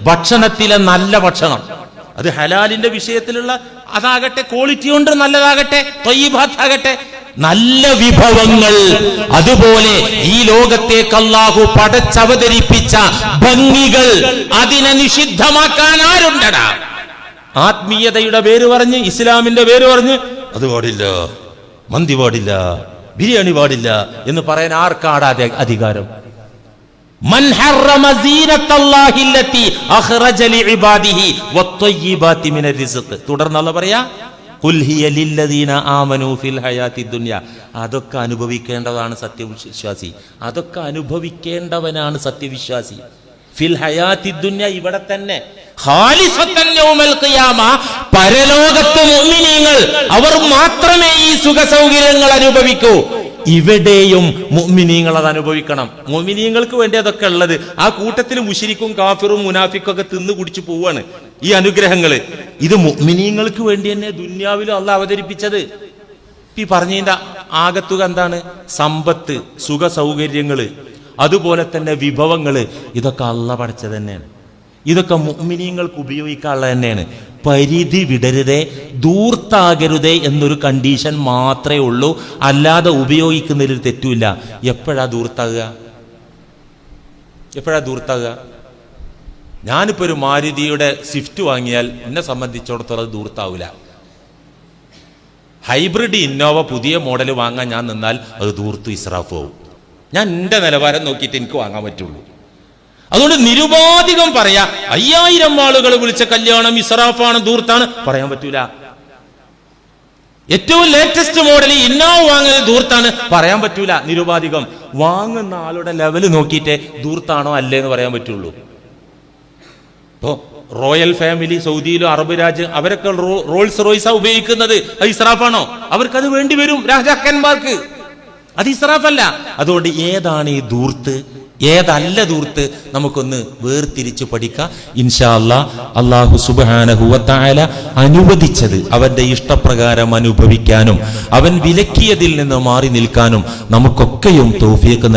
ഭക്ഷണത്തിലെ നല്ല ഭക്ഷണം. അത് ഹലാലിന്റെ വിഷയത്തിലുള്ള അതാകട്ടെ, ക്വാളിറ്റി കൊണ്ട് നല്ലതാകട്ടെ, ത്വയ്യിബാത്ത് ആകട്ടെ, നല്ല വിഭവങ്ങൾ. അതുപോലെ ഈ ലോകത്തേക്ക് അല്ലാഹു പടച്ചവതരിപ്പിച്ച ഭംഗികൾ, അതിനെ നിഷിദ്ധമാക്കാൻ ആരുണ്ടടാ? ആത്മീയതയുടെ പേര് പറഞ്ഞ്, ഇസ്ലാമിന്റെ പേര് പറഞ്ഞ് അത് പാടില്ല, മന്തി പാടില്ല, ബിരിയാണി പാടില്ല എന്ന് പറയാൻ ആർക്കാടാ അധികാരം? മൻ ഹറമ സീനത്തല്ലാഹി അല്ലതി അഖ്റജ ലിഇബാദിഹി വത്തയ്യിബാതി മിനർ റിസ്ഖ്. തുടർന്ന് അല്ലാഹു പറയാ ഖുൽ ഹിയ ലില്ലദീന ആമനൂ ഫിൽ ഹയാത്തി ദുനിയ. അതൊക്കെ അനുഭവിക്കേണ്ടതാണ് സത്യവിശ്വാസി, അതൊക്കെ അനുഭവിക്കേണ്ടവനാണ് സത്യവിശ്വാസി. ഫിൽ ഹയാത്തി ദുനിയ, ഇവിടെ തന്നെ. ഖാലിസത്തൻ യൗമൽ ഖിയാമ, പരലോകത്തെ മുഅ്മിനീങ്ങൾ അവർ മാത്രമേ ഈ സുഖ സൗകര്യങ്ങൾ അനുഭവിക്കൂ. ഇവിടെയും മുഅ്മിനീങ്ങൾ അത് അനുഭവിക്കണം. മുഅ്മിനീങ്ങൾക്ക് വേണ്ടി അതൊക്കെ ഉള്ളത്. ആ കൂട്ടത്തിൽ മുശ്രിക്കും കാഫിറും മുനാഫിക്കും ഒക്കെ തിന്നു കുടിച്ചു പോവാണ് ഈ അനുഗ്രഹങ്ങള്. ഇത് മുഅ്മിനീങ്ങൾക്ക് വേണ്ടി തന്നെ ദുന്യാവിലും അള്ളാഹ് അവതരിപ്പിച്ചത്. ഈ പറഞ്ഞതിന്റെ ആകത്തുക എന്താണ്? സമ്പത്ത്, സുഖ സൗകര്യങ്ങള്, അതുപോലെ തന്നെ വിഭവങ്ങള്, ഇതൊക്കെ അള്ളാഹ് പഠിച്ചത് തന്നെയാണ്. ഇതൊക്കെ മുഅ്മിനീങ്ങൾക്ക് ഉപയോഗിക്കാനുള്ളത് തന്നെയാണ്. പരിധി വിടരുതേ, ദൂർത്താകരുതേ എന്നൊരു കണ്ടീഷൻ മാത്രമേ ഉള്ളൂ. അല്ലാതെ ഉപയോഗിക്കുന്നതിൽ തെറ്റുമില്ല. എപ്പോഴാ ദൂർത്താകുക? ഞാനിപ്പോ ഒരു മാരുതിയുടെ സ്വിഫ്റ്റ് വാങ്ങിയാൽ എന്നെ സംബന്ധിച്ചിടത്തോളം അത് ദൂർത്താവില്ല. ഹൈബ്രിഡ് ഇന്നോവ പുതിയ മോഡൽ വാങ്ങാൻ ഞാൻ നിന്നാൽ അത് ദൂർത്ത് ഇസ്രാഫ് ആവും. ഞാൻ എന്റെ നിലവാരം നോക്കിയിട്ട് എനിക്ക് വാങ്ങാൻ പറ്റുള്ളൂ. അതുകൊണ്ട് നിരുപാധികം പറയാ 5000 ആളുകൾ വിളിച്ച കല്യാണം ഇസ്രാഫാണ്, ദൂർത്താണ് പറയാൻ പറ്റൂല. ഏറ്റവും ലേറ്റസ്റ്റ് മോഡൽ ഇന്നോവ വാങ്ങുന്നത് ദൂർത്താണ് പറയാൻ പറ്റൂല. നിരുപാധികം വാങ്ങുന്ന ആളുടെ ലെവല് നോക്കിയിട്ടേ ദൂർത്താണോ അല്ലേ എന്ന് പറയാൻ പറ്റുള്ളൂ. ഇപ്പോ റോയൽ ഫാമിലി സൗദിയിലും അറബ് രാജ്യം അവരൊക്കെ റോൾസ് റോയ്സാ ഉപയോഗിക്കുന്നത്. അത് ഇസ്രാഫാണോ? അവർക്കത് വേണ്ടി വരും രാജാക്കന്മാർക്ക്. അത് ഇസ്രാഫല്ല. അതുകൊണ്ട് ഏതാണ് ഈ ദൂർത്ത്, ഏതല്ല ദൂർത്ത്, നമുക്കൊന്ന് വേർതിരിച്ച് പഠിക്കാം ഇൻഷാ അല്ലാഹ്. അല്ലാഹു സുബ്ഹാനഹു വ തആല അനുവദിച്ചത് അവന്റെ ഇഷ്ടപ്രകാരം അനുഭവിക്കാനും അവൻ വിലക്കിയതിൽ നിന്ന് മാറി നിൽക്കാനും നമുക്കൊക്കെയും തൗഫീഖ് നൽകി.